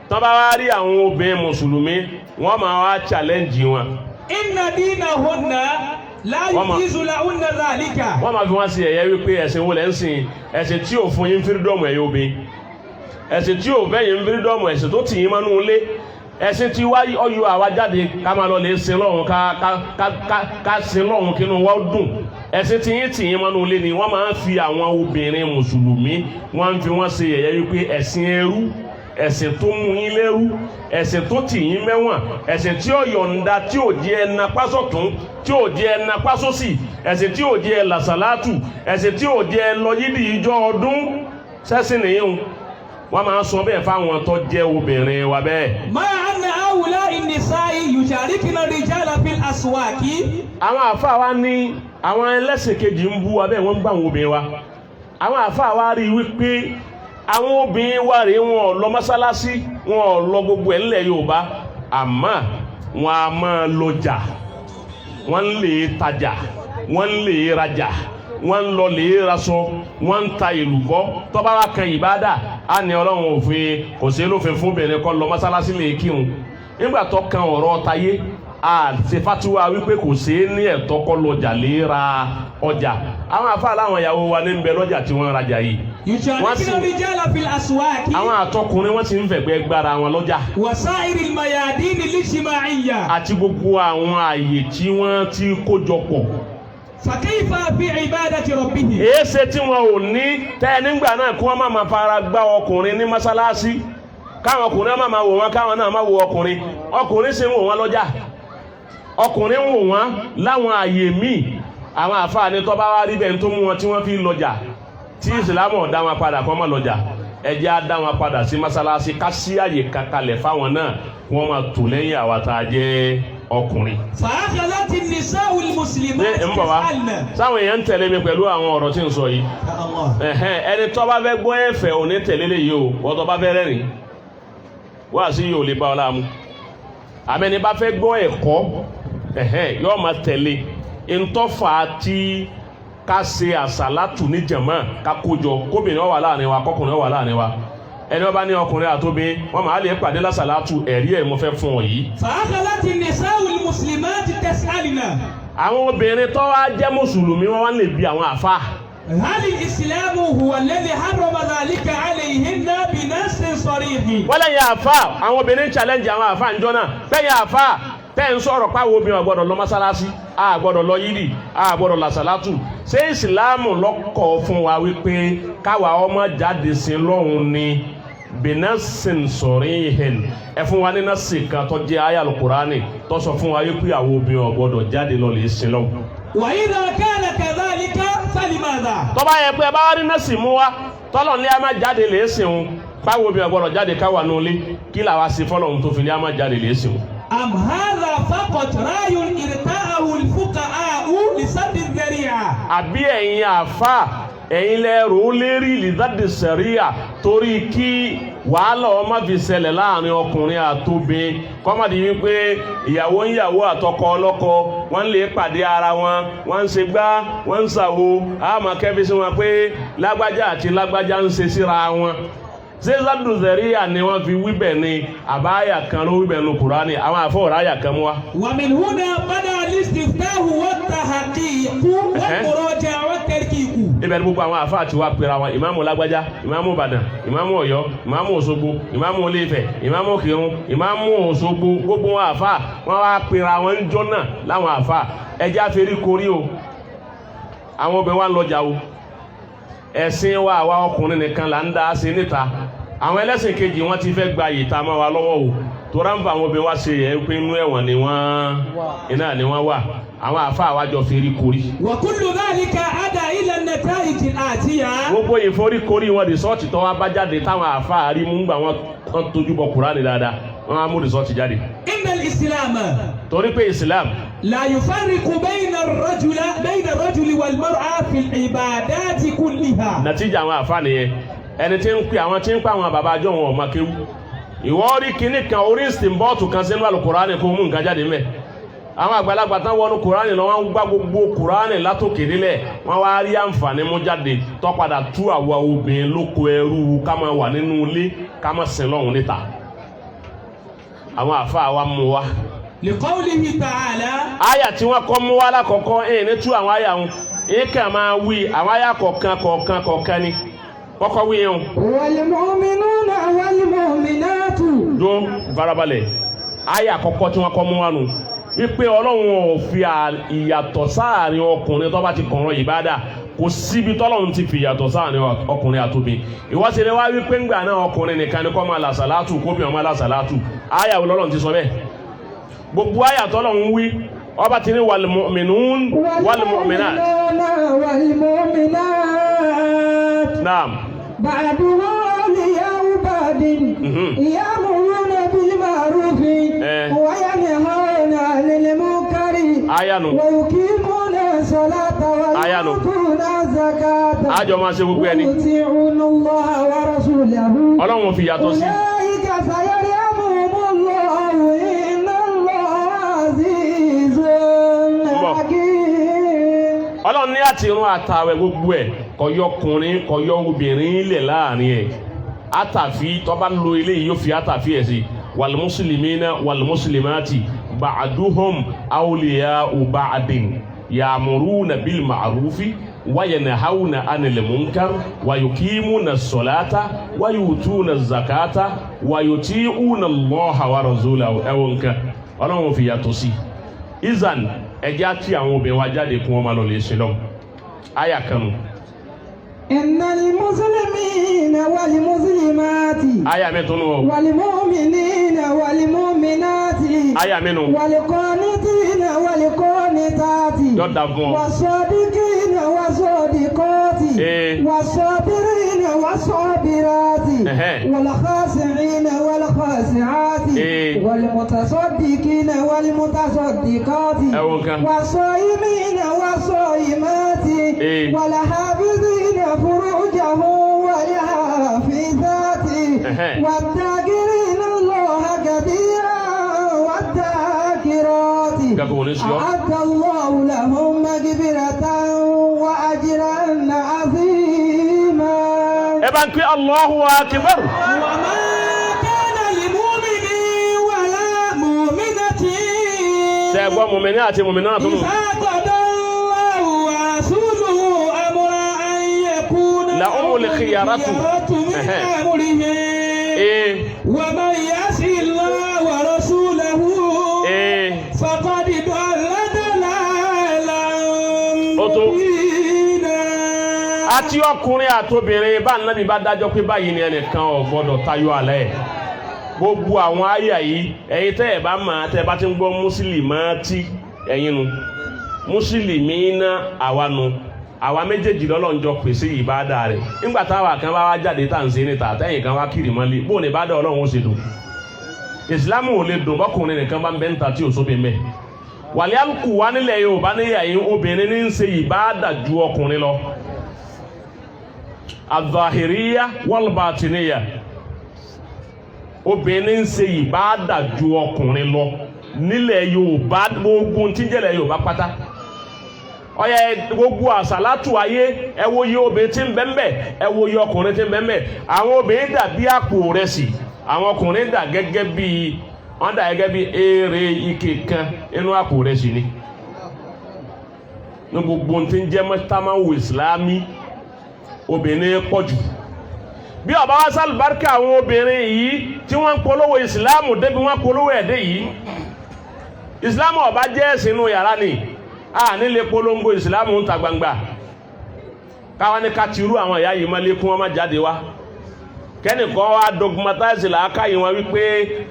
tán bá wá rí àwọn obìnrin mùsùlùmí wọ́n máa wá challenge wọn. inna dinahunna la yujizu lahunna dhalika. wọ́n máa fi wọ́n sí ẹ̀yẹ wípé ẹ̀sìn wo lẹ́ ń sìn ẹ̀sìn tí ò fún yín fírídọ́ọ̀mù ẹ̀yẹ obìnrin ẹ̀sìn tí ò bẹ́yìn fírídọ́ọ̀mù ẹ̀sìn tó tì yín mọ́nú ilé ẹ̀sìn tí wá ọyọ àwa jáde ká máa lọ lè sin lọ́run ká sin lọ́run kínú wọ́n dùn ẹ̀sìn tìyín mọ́nú ilé ni wọ́n máa ń fi àwọn obìnrin mùsùlùmí wọ́n ń fi wọ́n ṣe yẹ̀yẹ́ wípé ẹ̀sìn ẹrú, ẹ̀sìn tó mú yín lẹ́rú, ẹ̀sìn tó tì yín mẹ́wọ̀n, ẹ̀sìn tí ó yọ̀ǹda tí ò jẹ́ ẹna pásọ̀tún, tí ò jẹ́ ẹna pásọ̀sì, ẹ̀sìn tí ò jẹ́ làṣàlátù, ẹ̀sìn tí ò jẹ́ lọ yídì ìjọ ọdún, sẹ́sìn nìyẹn wọ́n máa ń sọ bẹ́ẹ̀ fáwọn tó jẹ́ obìnrin wa bẹ́ẹ̀. máa ń na àwùlá ìnìsáyì yùsàríkìnà rìjálà fil aswaki. àwọn àfáà wa ní àwọn ẹlẹ́sìn kejì ń bú wa bẹ́ẹ̀ wọ́n ń gbà àwọn obìnrin wa. àwọn àfáà wa rí wípé àwọn obìnrin wa rèé wọn ò lọ mọ́sálásí, wọn ò lọ gbogbo ẹ̀ ńlẹ̀ Yorùbá, àmọ́ wọn a máa lọjà, wọ́n lè tajà, wọ́n lè rajà, wọ́n lọ lè raṣọ, wọ́n ń ta èlùbọ́. tó bá wá kan ìbádà á ní Ọlọ́run òfin kò sí lófin fún obìnrin kó lọ mọ́sálásí lè kírun. nígbà tó kan ọ̀rọ̀ tayé a ṣe fatiwa wípé kò sí ní ẹ̀tọ́ kó lọjà lè ra ọjà. àwọn àfáà láwọn ìyàwó wa ní ń bẹ lọ́jà tí wọ́n rajà yìí. yùsàríkìnà rìjálà fil aswaki. àwọn àtọkùnrin wọ́n sì ń fẹ̀gbẹ́ gbára wọn lọ́jà. wasairi mayadini lijtimaiya. àti gbogbo àwọn àyè tí wọ́n ti kójọ pọ̀. fàkẹ́yìfà fi ibadati rabbihi. èéṣe tí wọn ò ní tẹ́ nígbà náà kí wọ́n má máa fara gbá ọkùnrin ní mọ́sálásí, káwọn ọkùnrin má máa wò wọn, káwọn náà má wò ọkùnrin. ọkùnrin sì ń wò wọn lọ́jà, ọkùnrin ń wò wọn láwọn àyè míì. àwọn àfáàní tó bá wá rí bẹ́ẹ̀ tó mú wọn tí wọ́n fi lọ́jà, tí ìsìlámù ọ̀dá wọn padà kọ́ mọ́ lọ́jà, ẹjẹ́ á dá wọn padà sí mọ́sálásí, ká sí àyè kankalẹ̀ fáwọn náà wọ́n máa tò lẹ́yìn àwa tá a jẹ́ ọkùnrin. fàákàláti nisa'u al-muslimat tẹ̀sánà. sáwọn èèyàn ń tẹ̀lé mi pẹ̀lú àwọn ọ̀rọ̀ tí ń sọ yìí. ẹni tó bá fẹ́ gbọ́ ẹ̀fẹ̀ ò ní tẹ̀lé lè yìí o, wọ́n tó bá fẹ́ rẹ́rìn wá sí yìí ò lè bá ọ láàmú. àmẹ́ni bá fẹ́ gbọ́ ẹ̀kọ́ yóò máa tẹ̀lé ntọ́fà tí ká ṣe àsàlátù ní jàmá ká kójọ, kóbìnrin wà láàrin wa, kọkùnrin wà láàrin wa. ẹni wọ́n bá ní ọkùnrin àtóbi wọ́n máa lè pàdé lásàlátù, ẹ̀rí ẹ̀ mo fẹ́ fún ọ yìí. fàákàláti nisa'u al-muslimat tẹ̀sánà. àwọn obìnrin tó wá jẹ́ mùsùlùmí wọ́n wá lè bi àwọn àfa. hal al-islamu huwa alladhi harrama dhalika alayhinna bi nassin sarih. wọ́n lẹ́yìn àfa, àwọn obìnrin challenge àwọn àfa ńjọ́ náà, bẹ́yìn àfa tẹ́ ń sọ̀rọ̀ páwo obìnrin àgbọ̀dọ̀ lọ mọ́sálásí, àgbọ̀dọ̀ lọ yídì, àgbọ̀dọ̀ làṣàlátù. ṣé ìsìláàmù lọ́kọ̀ fún wa wípé káwa ọmọ jáde sí lọ́hùn ni binasin sọ̀rìhìn? ẹ fún wa ní násì kan tó jẹ́ àyá Al-Qur'ani tó sọ fún wa wípé àwọn obìnrin àgbọ̀dọ̀ jáde lọ lè sin lọ́hùn. wa idha kana kadhalika falimadha. tó bá yẹ pé bá wá rí násì mú wa tọ́lọ̀ ní a máa jáde lè sìn un, báwo obìnrin àgbọ̀dọ̀ jáde káwa nulẹ̀, kí làwa sí fọ́lọ́hùn tó fi ní a máa jáde lè sìn un. am hadha faqat ra'yun irta'ahu al-fuqaha'u li sadd adh-dhari'a. àbí ẹ̀yin àfà ẹ̀yin lẹ́rù ó lérí lìdádì sẹ̀ríà torí kí wàhálà ọmọ fi ṣẹlẹ̀ láàrin ọkùnrin àtobìn, kọ́mọ̀dé wípé ìyàwó ń yàwó àtọkọ ọlọ́kọ wọ́n lè pàdé ara wọn, wọ́n ń ṣe gbá, wọ́n ń ṣàwo, àmọ́ kẹ́bí sí wọn pé lágbájá àti lágbájá ń ṣe síra wọn. ṣé lìdádì sẹ̀ríà ni wọ́n fi wíbẹ̀ ni àbáyà kan ló wíbẹ̀ nu Kùránì? àwọn àfọwọ́rọ̀ àyà kan mú wa. wa min huna bada al-istiftahu wat-tahqiqu wal-muraja'a wat-tarkiqu. ibẹ̀ ni gbogbo àwọn àfa àti wa pera wọn, ìmáàmù lágbájá, ìmáàmù Ìbàdàn, ìmáàmù Ọ̀yọ́, ìmáàmù Òṣogbo, ìmáàmù Ilé-Ifẹ̀, ìmáàmù Òkìrun, ìmáàmù Òṣogbo, gbogbo wọn àfa wọn wá pera wọn ń jọ́nà láwọn àfa. ẹjẹ́ àfẹ́rí korí o, àwọn obìnrin wa ń lọjà o, ẹ̀sìn wa àwa ọkùnrin nìkan là ń dá sí níta. àwọn ẹlẹ́sìn kejì wọn ti fẹ́ gba yìí tá a máa wà lọ́wọ́ o, tó ráńbà àwọn obìnrin wa ṣe yẹ pé inú ẹ̀wọ̀n ni wọ́n wà. àwọn àfa àwájọ fèrè korí. wa kullu dhalika ada ila an-nata'ij al-atiya. gbogbo ìforíkorí wọn rìsọ́ọ̀tì tó wá bá jáde táwọn àfa àrímú gbà wọn tójú bọ Kùránì dáadáa, wọn á mú rìsọ́ọ̀tì jáde. innal islam. torí pé islam. la yufarriqu bayna ar-rajuli wal-mar'a fil ibadati kulliha. nàtíjà àwọn àfa nìyẹn. ẹni tí ń pè àwọn tí ń pa àwọn bàbá àjọ wọn ọmọ kéwú, ìwọ rí kinní kan orí ìsìnbọ́ọ̀tù kan sínú Al-Kùránì kó mú nǹkan jáde mẹ́. àwọn àgbàlagbà tán wọnú Kùránì lọ wọ́n gbá gbogbo Kùránì látòkè nílẹ̀, wọ́n wá rí àǹfààní mú jáde tó padà tú àwa obìnrin lóko ẹrú ká máa wà nínú ilé ká máa sìn lọ́hùn níta. àwọn àfáà wa mú wa. liqawlihi ta'ala. àyà tí wọ́n kọ́ mú wa lákọ̀ọ́kọ́ ní tú àwọn àyà wọn kà máa wí àwọn àyà kọ̀ọ̀kan ni kọ́kọ́ wí yẹn. wal mu'minuna wal mu'minatu. dó farabalẹ̀ àyà àkọ́kọ́ tí wọ́n kọ́ mú wa nù. wípé Ọlọ́run ò fi ìyàtọ̀ sáàrin ọkùnrin tó bá ti kọ̀ọ̀rọ̀ ìbádà kò síbi tọ́lọ́run ti fi ìyàtọ̀ sáàrin ọkùnrin àtòbí ìwọ́sẹ̀ ni wá wípé ńgbà náà ọkùnrin nìkan ni kó máa làṣàlátù kóbi ọmọ làṣàlátù áyà wo lọ́lọ́run ti sọ bẹ́ẹ̀ gbogbo áyà tọ́lọ́run wí ọba ti ní wàlmùmínún wàlmùmínát naam ba'duhum awliya'u ba'din ya'muruna bil ma'rufi wa yanhauna 'anil munkari ayanu wa yuqimuna salata wa yutuna zakata àjọ máa ṣe gbogbo ẹni yuti'una Allaha wa rasulahu Ọlọ́run fi yàtọ̀ sí ulaika sayarhamuhumullahu inna Allaha 'azizun hakim. Ọlọ́run ní àti irun àtàwẹ̀ gbogbo ẹ̀ kọyọ ọkùnrin kọyọ obìnrin lẹ̀ láàrin ẹ̀ àtàfi tọ́ba lo eléyìí yóò fi àtàfi ẹ̀ sí wàlmùsùlùmínà wàlmùsùlùmáàtì ba'duhum awliya'u ba'din ya'muruna bil ma'rufi wa yanhauna 'anil munkar wa yuqimuna as-salata wa yutuna az-zakata wa yuti'una Allaha wa rasulahu ẹ̀wọ̀n nǹkan Ọlọ́run fi yàtọ̀ sí izan ẹjẹ́ àti àwọn obìnrin wa jáde kún wọn máa lọ lè ṣe lọ àyà kanu. Innal muslimina wal muslimati àyà mi tún nù. wal mu'minina wal mu'minati àyà mi nù. wal qanitina wal qanitati yọ da fún ọ. was-sadiqina was-sadiqati was-sabirina was-sabirati wal khashi'ina wal khashi'ati wal mutasaddiqina wal mutasaddiqati was-saimina was-saimati wal hafizina furujahum wal hafizati wat-dhakirina Allaha kathiran wat-dhakirati a'adda Allahu lahum maghfiratan wa ajran 'azima. ẹ bá ń pè Allahu akbar. wa ma kana li mu'minin wala mu'minatin. ṣe gbọ́ mùmíní àti mùmínà tó nù. idha qada Allahu wa rasuluhu amran an yakuna lahumul khiyaratu min amrihim wa man ya'si Allaha wa rasulahu faqad dalla dalalan mubina. àti ọkùnrin àtobìnrin bá nàbí bá dájọ́ pé báyìí ni ẹnìkan ò gbọ́dọ̀ tayọ àlẹ́ ẹ̀ gbogbo àwọn àyà yìí ẹ̀yin tẹ́ ẹ̀ bá máa tẹ́ ẹ bá ti ń gbọ́ mùsùlùmáàtì ẹ̀yin nu mùsùlùmínà àwa nu àwa méjèèjì lọ́lọ́njọ́ pèsè ìbáàdà rẹ̀ nígbà táwa kan bá wá jáde tá à ń ṣe níta àtẹ̀yìn kan wá kiri mọ́lẹ̀ bó ní ìbáàdà Ọlọ́run ó ṣe dùn ìsìlámù ò lè dùn bọ́kùnrin nìkan bá ń bẹ́ ń ta tí ò sóbi mẹ́ wàlẹ́ àlùkù wá nílẹ̀ Yorùbá níyà yín obìnrin ní ń ṣe ìbáàdà ju ọkùnrin lọ az-zahiriyya wal-batiniyya obìnrin ń ṣe ìbáàdà ju ọkùnrin lọ nílẹ̀ Yorùbá gbogbo tí ń jẹ́lẹ̀ Yorùbá pátá ọ̀yà gbogbo àsàlátù ayé ẹ wo iye obìnrin tí ń bẹ ńbẹ̀ ẹ wo iye ọkùnrin tí ń bẹ ńbẹ̀ àwọn obìnrin dà bí àpò rẹsì àwọn ọkùnrin dà gẹ́gẹ́ bí wọ́n dà gẹ́gẹ́ bí èrè ike kan inú àpò rẹsì ni ní gbogbo tí ń jẹ́ mọ́tàmáwò ìsìlámì obìnrin pọ̀ jù bí ọba wa sálùbáríkà àwọn obìnrin yìí tí wọ́n ń polówó ìsìlámù débi wọ́n polówó ẹ̀dẹ́ yìí ìsìlámù ọba jẹ́ ẹ̀sìn inú yàrá ni a nílé polongo ìsìlámù ń ta gbangba káwa ní ká tirú àwọn ìyá yìí má lé kún wọn má jáde wá kẹ́nìkan wá dogmatize làákàyè wọn wípé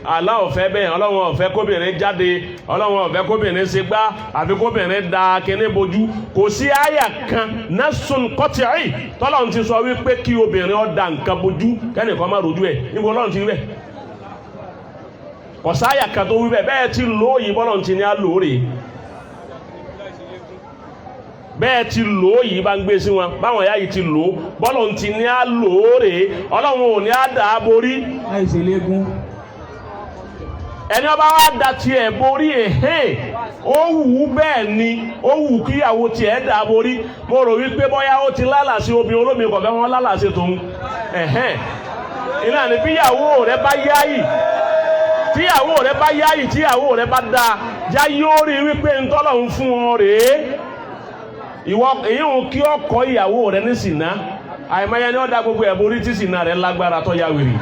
Allah ò fẹ́ bẹ́ẹ̀ Ọlọ́run ò fẹ́ kóbìnrin jáde Ọlọ́run ò fẹ́ kóbìnrin ṣe gbá àfi kóbìnrin da kíní bojú kò sí àyà kan nasun qati'i tọ́lọ́run ti sọ wípé kí obìnrin ó da nǹkan bojú kẹ́nìkan má rojú ẹ̀ níbo Ọlọ́run ti rí bẹ́ẹ̀ kò sáyà kan tó wí bẹ́ẹ̀ bẹ́ẹ̀ ti lóòyìn bọ́lọ́run ti ní á lóòrè bẹ́ẹ̀ ti lò ó yìí bá ń gbé sí wọn báwọn ìyá yìí ti lò ó bọ́lọ̀ ti ní á lò ó rèé Ọlọ́run ò ní á dà á borí àìsèlégún ẹni ọba wa da tiẹ̀ borí ẹ̀hẹ́ ó wù ú bẹ́ẹ̀ ni ó wù kíyàwó tiẹ̀ dà á borí mo rò wípé bóyá ó ti lálàsí obìnrin olómi kọ̀ọ̀fẹ́ wọn lálàsí tòun ẹ̀hẹ́ ìlànà bíyàwó rẹ bá yáyì tíyàwó rẹ bá yáyì tíyàwó rẹ bá dáa já yóò rí wípé ntọ́lọ́run fún ọ rèé ìwọ èyí ń kí ọkọ ìyàwó rẹ ní sìnà àìmọye ni ó dá gbogbo ẹ̀ borí tí sìnà rẹ lágbára tó ya wèrè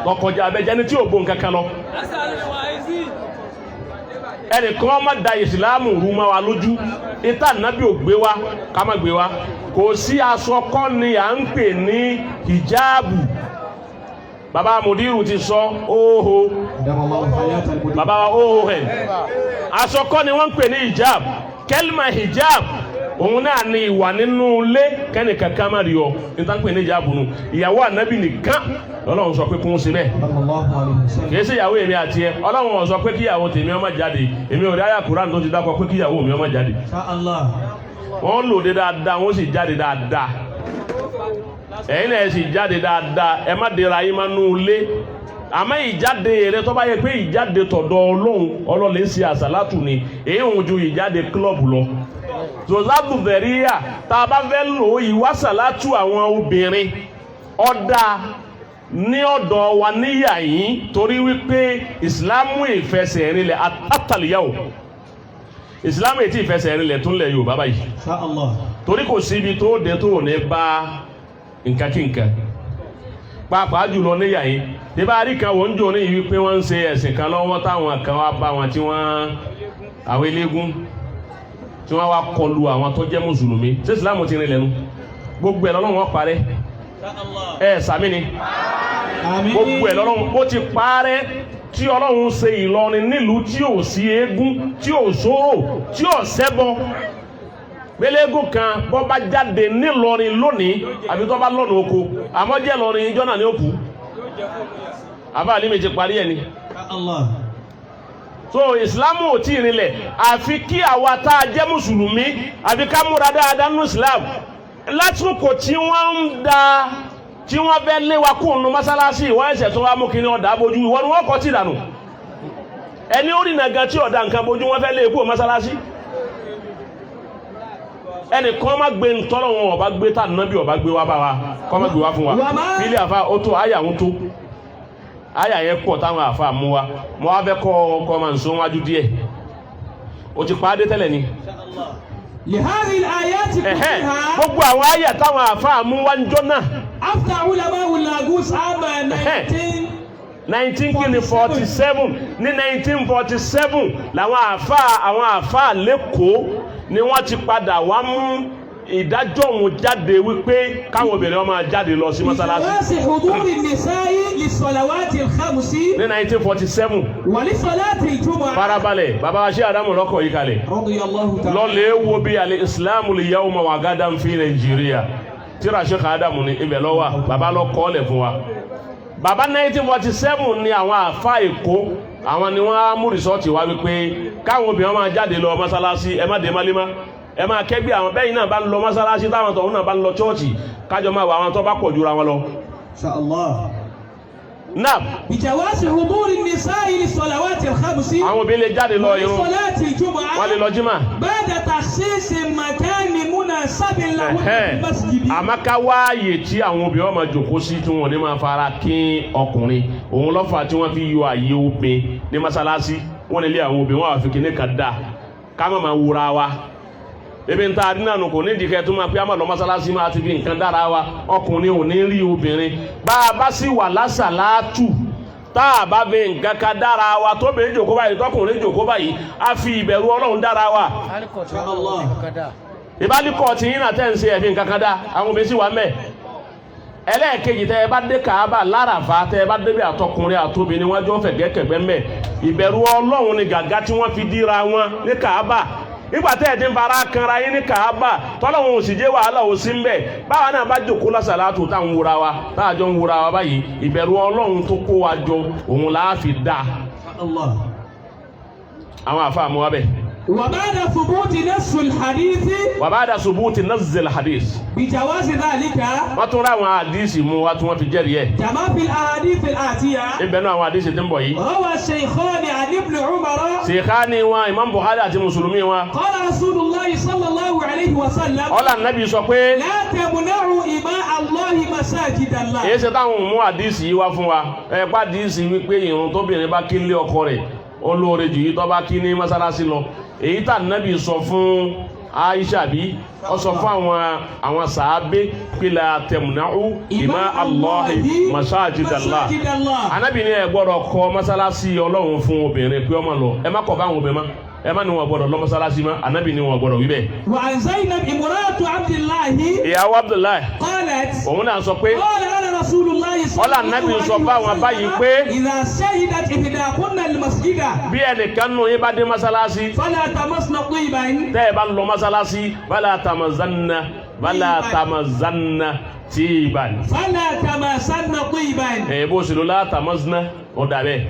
kọkọjà abẹjẹ ní tí ò gbó nǹkan kan lọ ẹnìkan má da ìsìlámù rú mọ́ wa lójú ìta nàbí ò gbé wa ká má gbé wa kò sí aṣọ kọ́ ni à ń pè ní hijabu baba mudiru ti sọ oho baba oho ẹ aṣọ kọ́ ni wọ́n ń pè ní hijab kẹlima hijab òun náà ni ìwà nínú ilé kẹ́ni kankan má rí ọ níta ń pè ní hijab nù ìyàwó ànábì nìkan Ọlọ́run sọ pé kún sí bẹ́ẹ̀ kìí ṣe ìyàwó èmi àti ẹ Ọlọ́run sọ pé kíyàwó tèmi ó má jáde èmi ò rí àyà Kùránì tó ti dákọ pé kíyàwó mi ó má jáde wọ́n lòdì dáadáa wọ́n sì jáde dáadáa ẹ̀yin náà sì jáde dáadáa ẹ má dira yín má nú ilé àmọ́ ìjáde rẹ tó bá yẹ pé ìjáde tọ̀dọ̀ Ọlọ́run ń ṣe àsàlátù ni èyí òun ju ìjáde kílọ̀bù lọ zozadu veria tá a bá fẹ́ lò ìwà sàlátù àwọn obìnrin ọ̀dà ní ọ̀dọ̀ wa níyà yín torí wípé ìsìlámù ìfẹsẹ̀ rinlẹ̀ àtàlìyàwó ìsìlámù ètí ìfẹsẹ̀ rinlẹ̀ tó ń lẹ̀ Yorùbá báyìí torí kò síbi tó dé tó ní bá nǹkan kí nǹkan pàápàá jùlọ níyà yín tí bá rí kan wọ́n ń jò ní ìwí pé wọ́n ń ṣe ẹ̀sìn kan lọ́wọ́ táwọn kan wá bá wọn tí wọ́n àwọn eléégún tí wọ́n wá kọlu àwọn tó jẹ́ mùsùlùmí tí ìsìlámù ti rinlẹ̀ nu gbogbo ẹ̀ lọ́lọ́run wọn parẹ́ sàmì ni gbogbo ẹ̀ lọ́lọ́run ó ti parẹ́ tí Ọlọ́run ṣe Ìlọrin nílùú tí ò sí eégún tí ò sóró tí ò ṣẹbọ gbélégún kan bọ́ bá jáde nílọrin lónìí àbí tó bá lọ́nà oko àmọ́ jẹ́ lọrin ìjọ náà ní òkú àbá àlímì ti parí ẹ̀ ni so ìsìlámù ò tí ì rinlẹ̀ àfi kí àwa tá a jẹ́ mùsùlùmí àfi ká múra dáadáa nínú ìsìlámù látúkò tí wọ́n ń da tí wọ́n fẹ́ lé wa kó nu mọ́sálásí ìwọ́n ẹ̀sẹ̀ tó wá mú kí ní ọ̀dà bójú ìwọ́n ni wọ́n kọ́ tí ìdànù ẹni ó rìnà gan tí ọ̀dà nǹkan bójú wọ́n fẹ́ lé kó mọ́sálásí ẹnì kan má gbé ntọ́lọ́ wọn ọba gbé tá nàbí ọba gbé wá bá wa kọ́ má gbé wá fún wa bílí àfa ó tó àyà ń tó àyà yẹn pọ̀ táwọn àfa mú wa mo wá fẹ́ kọ́ ọkọ̀ máa ń so wájú díẹ̀ o ti pa á dé tẹ́lẹ̀ ni. gbogbo àwọn àyà táwọn àfa mú wá ń jọ náà. after ulama ulagus ama 1947 ní 1947 làwọn àfa lẹ́kọ̀ọ́ ni wọ́n ti padà wá mú ìdájọ́ òun jáde wípé káwọn obìnrin máa jáde lọ sí mọ́sálásí. ìwọ́sì huduri nisa'i lissalawati al-khamsi. ní 1947. wa lissalati al-jumu'ah. farabalẹ̀ baba wa ṣe Adamu lọ́kọ̀ yìí kalẹ̀. radiyallahu ta'ala. lọ́lẹ̀ wo bí al-islamu al-yawma wa gadan fi Nàìjíríà tíra Sheikh Adamu ní ibẹ̀ lọ́wọ́ baba lọ kọ́ lẹ̀ fún wa. baba 1947 ni àwọn àfa Èkó àwọn ni wọ́n á mú rìsọ́ọ̀tì wá wípé káwọn obìnrin máa jáde lọ mọ́sálásí ẹ má dé málímá ẹ máa kẹ́gbẹ́ àwọn bẹ́yìn náà bá ń lọ mọ́sálásí táwọn tọ̀hún náà bá ń lọ chọ́ọ̀chì kájọ máa wà àwọn tó bá pọ̀ jura wọn lọ. Inshallah. náà bijawasi huduri nisa'i lissalawati al-khamsi. àwọn obìnrin lè jáde lọ irun lissalati al-jumu'ah. wọ́n lè lọ jímà. ba'da takhsis makani munasabin lahu fil masjid. àmọ́ ká wáàyè tí àwọn obìnrin wọn máa jòkó sí tí wọn ní máa fara kín ọkùnrin òun lọ́fà tí wọ́n fi yọ àyè obìnrin ní mọ́sálásí wọ́n lè lé àwọn obìnrin wọn àfi kíní kan dá ká má máa wúra wa ebi ń ta adínàánú kò ní ìdíkẹ́ tó máa pé àmọ́ lọ mọ́sálásí máa ti fi nǹkan dára wa ọkùnrin ò ní rí obìnrin bá a bá sì wà lásàlátù tá a bá fi nǹkan kan dára wa tóbìnrin jòkó báyìí tọkùnrin jòkó báyìí a fi ìbẹ̀rù Ọlọ́run dára wa. ìbálòpọ̀ tí yín náà tẹ̀ ń ṣe ẹ̀fín nǹkan kan dá àwọn obìnrin sì wà mẹ́ ẹlẹ́ẹ̀kejì tẹ́ ẹ bá dé Káàbà láràfà tẹ́ ẹ bá débi àtọkùnrin àtobìnrin wọ́n jọ fẹ̀gẹ́kẹ̀gbẹ́ mẹ́ ìbẹ̀rù Ọlọ́run ni gàgá tí wọ́n fi díra wọn ní Káàbà nígbà tẹ́ ẹ̀ dín fara kanra yín ní Káàbà tọ́lọ́run ò sì jẹ́ wàhálà ò sí ń bẹ̀ báwa náà bá jòkó lásàlátù tá à ń wúra wa tá à jọ ń wúra wa báyìí ìbẹ̀rù Ọlọ́run tó kó wa jọ òun là á fi dá àwọn àfa àmúwa bẹ́ẹ̀. وبعد ثبوت نص الحديث وبعد ثبوت نص الحديث بجواز ذلك وترى حديث مو واتو في جريه كما في الاحاديث الاتيه ابن حديث تنبو يي روى الشيخان عن ابن عمر شيخان وامام بخاري àti مسلمي قال رسول الله صلى الله عليه وسلم قال النبي sọ pé لا تمنعوا إماء الله مساجد الله èyí ṣe táwọn mú hadisi yìí wá fún wa ẹ pa hadisi wí pé ìrun tóbìnrin bá kí lé ọkọ rẹ̀ olóore jù yìí tó bá kí ní mọ́sálásí lọ èyí tá nàbì sọ fún Aisha bí ó sọ fún àwọn sàábé pé la tamna'u ima Allahi masajidallah. Ànábì ní ẹ gbọ́dọ̀ kọ́ mọ́sálásí Ọlọ́run fún obìnrin pé ó má lọ ẹ má kọ̀ fáwọn obìnrin mọ́ ẹ má ní wọn gbọ́dọ̀ lọ mọ́sálásí mọ́. Ànábì ní wọn gbọ́dọ̀ wí bẹ́ẹ̀. Wa an Zainab imra'atu Abdullahi. Ìyàwó Abdullahi. Qalat. Òun náà sọ pé. Qala Rasulullahi ọlá Ànábì sọ fáwọn báyìí pé. Idha shahidat ihdakunna al-masjida. Bí ẹnìkan nù yín bá dé mọ́sálásí. Fala tamasna tiban. tẹ́ ẹ bá ń lọ mọ́sálásí wala tamazanna tiban. Fala tamasna tiban. Bó ṣe lọ la tamazna ó dàbẹ́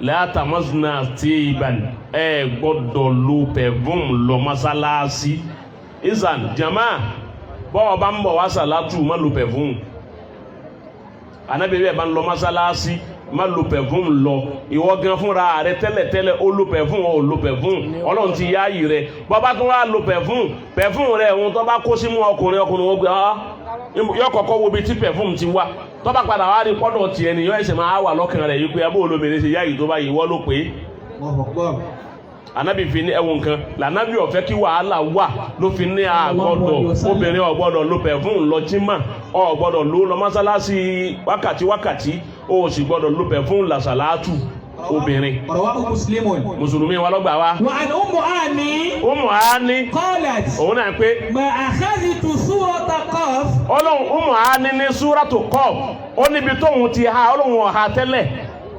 la tamazna tiban gbọ́dọ̀ lo pẹ̀fúm lọ mọ́sálásí. Ìsàn jama bọ́ọ̀ bá ń bọ̀ wá sàlátù má lo pẹ̀fúm. Ànábì bẹ́ẹ̀ bá ń lọ mọ́sálásí má lo pẹ̀fúm lọ ìwọ gan fúnra rẹ tẹ́lẹ̀tẹ́lẹ̀ ó lo pẹ̀fúm ó lo pẹ̀fúm Ọlọ́run ti yáàyè rẹ bọ́bá tún wá lo pẹ̀fúm rẹ ohun tó bá kó símú ọkùnrin wọn gbé yọ kọ́kọ́ wo bí tí pẹ̀fúm ti wá tó bá padà wá rí pọ́dọ̀ tiẹ̀ nìyọ́ ẹ̀sẹ̀ máa wà lọ́kàn rẹ̀ yìí pé abó olóbìnrin ṣe yáàyè tó bá yìí wọ́ ló pé. Ànábì fi ní ẹwọ nǹkan lànàbì ọ̀fẹ́ kí wàhálà wà ló fi ní àgbọ̀dọ̀ obìnrin ọ̀gbọ́dọ̀ ló pẹ̀fúm lọ jímà ọ̀gbọ́dọ̀ ló lọ mọ́sálásí wákàtí ó sì gbọ́dọ̀ ló pẹ̀fúm làṣàlátù obìnrin. Mùsùlùmí wa lọ́gbà wa. Wa an Ummu Hani. Qalat. Òun náà pé. Ma akhadhtu surata Qaf. Ọlọ́run Ummu Hani ní súrátù Qaf ó níbi tóun ti ha Ọlọ́run ọ̀ha tẹ́lẹ̀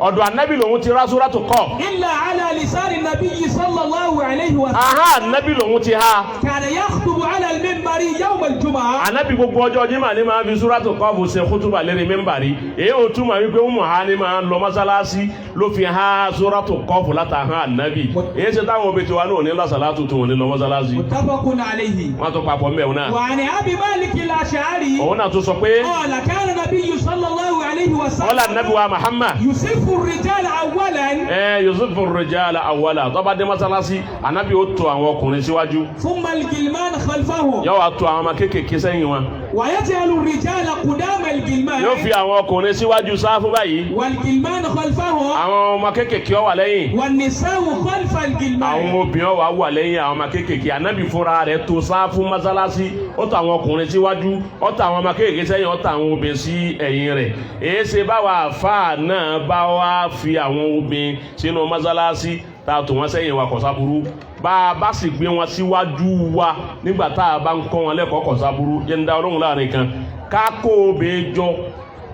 ọ̀dọ̀ Ànábì lòun ti rá súrátù Qaf. Illa ala lisani nabiyyi sallallahu alayhi wa sallam. Aha Ànábì lòun ti ha. Kana yakhtubu ala al-minbari yawm al-jum'ah. Ànábì gbogbo ọjọ́ Jímọ̀ ní máa fi súrátù Qaf ṣe kútúbà lérí mímbàrí. Èyí ò túmọ̀ wípé Ummu Hani máa lọ mọ́sálásí ló fi ha súrátù Qaf látàhán Ànábì. Èyí ṣe táwọn obì tiwa náà ní lásàlátù tó wọn ní lọ mọ́sálásí. Muttafaqun alayhi. Wọ́n tó papọ̀ mẹ́wọ̀n náà. Wa an Abi Malik al-Ash'ari. Òun náà tó sọ pé. Qala kana nabiyyu sallallahu alayhi wa sallam. Ọlá Ànábì wa Muhammad. Yusifu ar-rijala awwalan. Yusufu ar-rijala awwala tó bá dé mọ́sálásí Ànábì ó tò àwọn ọkùnrin síwájú. Thumma al-gilman khalfahum. Yóò wá tò àwọn ọmọ kéékèèké sẹ́yìn wọn. Wa yaj'alu ar-rijala qudama al-gilman. Yóò fi àwọn ọkùnrin síwájú sáfù báyìí. Wal-gilman khalfahum. Àwọn ọmọ kéékèèké ó wà lẹ́yìn. Wan-nisa'u khalfa al-gilman. Àwọn obìnrin ó wà lẹ́yìn àwọn ọmọ kéékèèké. Ànábì fúnra rẹ̀ tò sáfù mọ́sálásí ó tò àwọn ọkùnrin síwájú ó tò àwọn ọmọ kéékèèké sẹ́yìn ó tò àwọn obìnrin sí ẹ̀yìn rẹ̀. Èé ṣe báwa àfáà náà bá wá fi àwọn obìnrin sínú mọ́sálásí tá a tò wọ́n sẹ́yìn wa kò sáburú bá a bá sì gbé wọn síwájú wa nígbà tá a bá ń kọ́ wọn lẹ́kọ̀ọ́ kò sáburú jẹ́ ń dá Ọlọ́run láàrin kan ká kó obìnrin jọ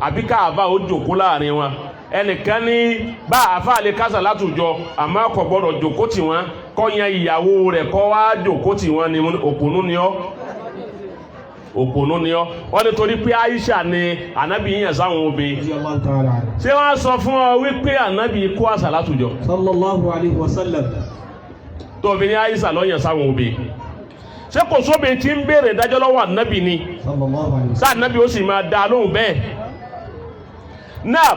àbí ká àbá ó jòkó láàrin wọn ẹnìkan ní bá àfáà lè kásà látòjọ àmọ́ kò gbọ́dọ̀ jòkó tì wọ́n kọ́ yan ìyàwó rẹ̀ kọ́ wá jòkó tì wọ́n ní òpònú ni ọ́ òpònú ni ọ́ wọ́n ní torí pé Aisha ni Ànábì yíyan sáwọn obìnrin ṣé wọ́n sọ fún ọ wípé Ànábì kó àṣà látòjọ sallallahu alayhi wa sallam tó fi ní Aisha lọ́yàn sáwọn obìnrin ṣé kò sóbìnrin tí ń béèrè ìdájọ́ lọ́wọ́ Ànábì ni sáà Ànábì ó sì máa dá lóhùn bẹ́ẹ̀ náà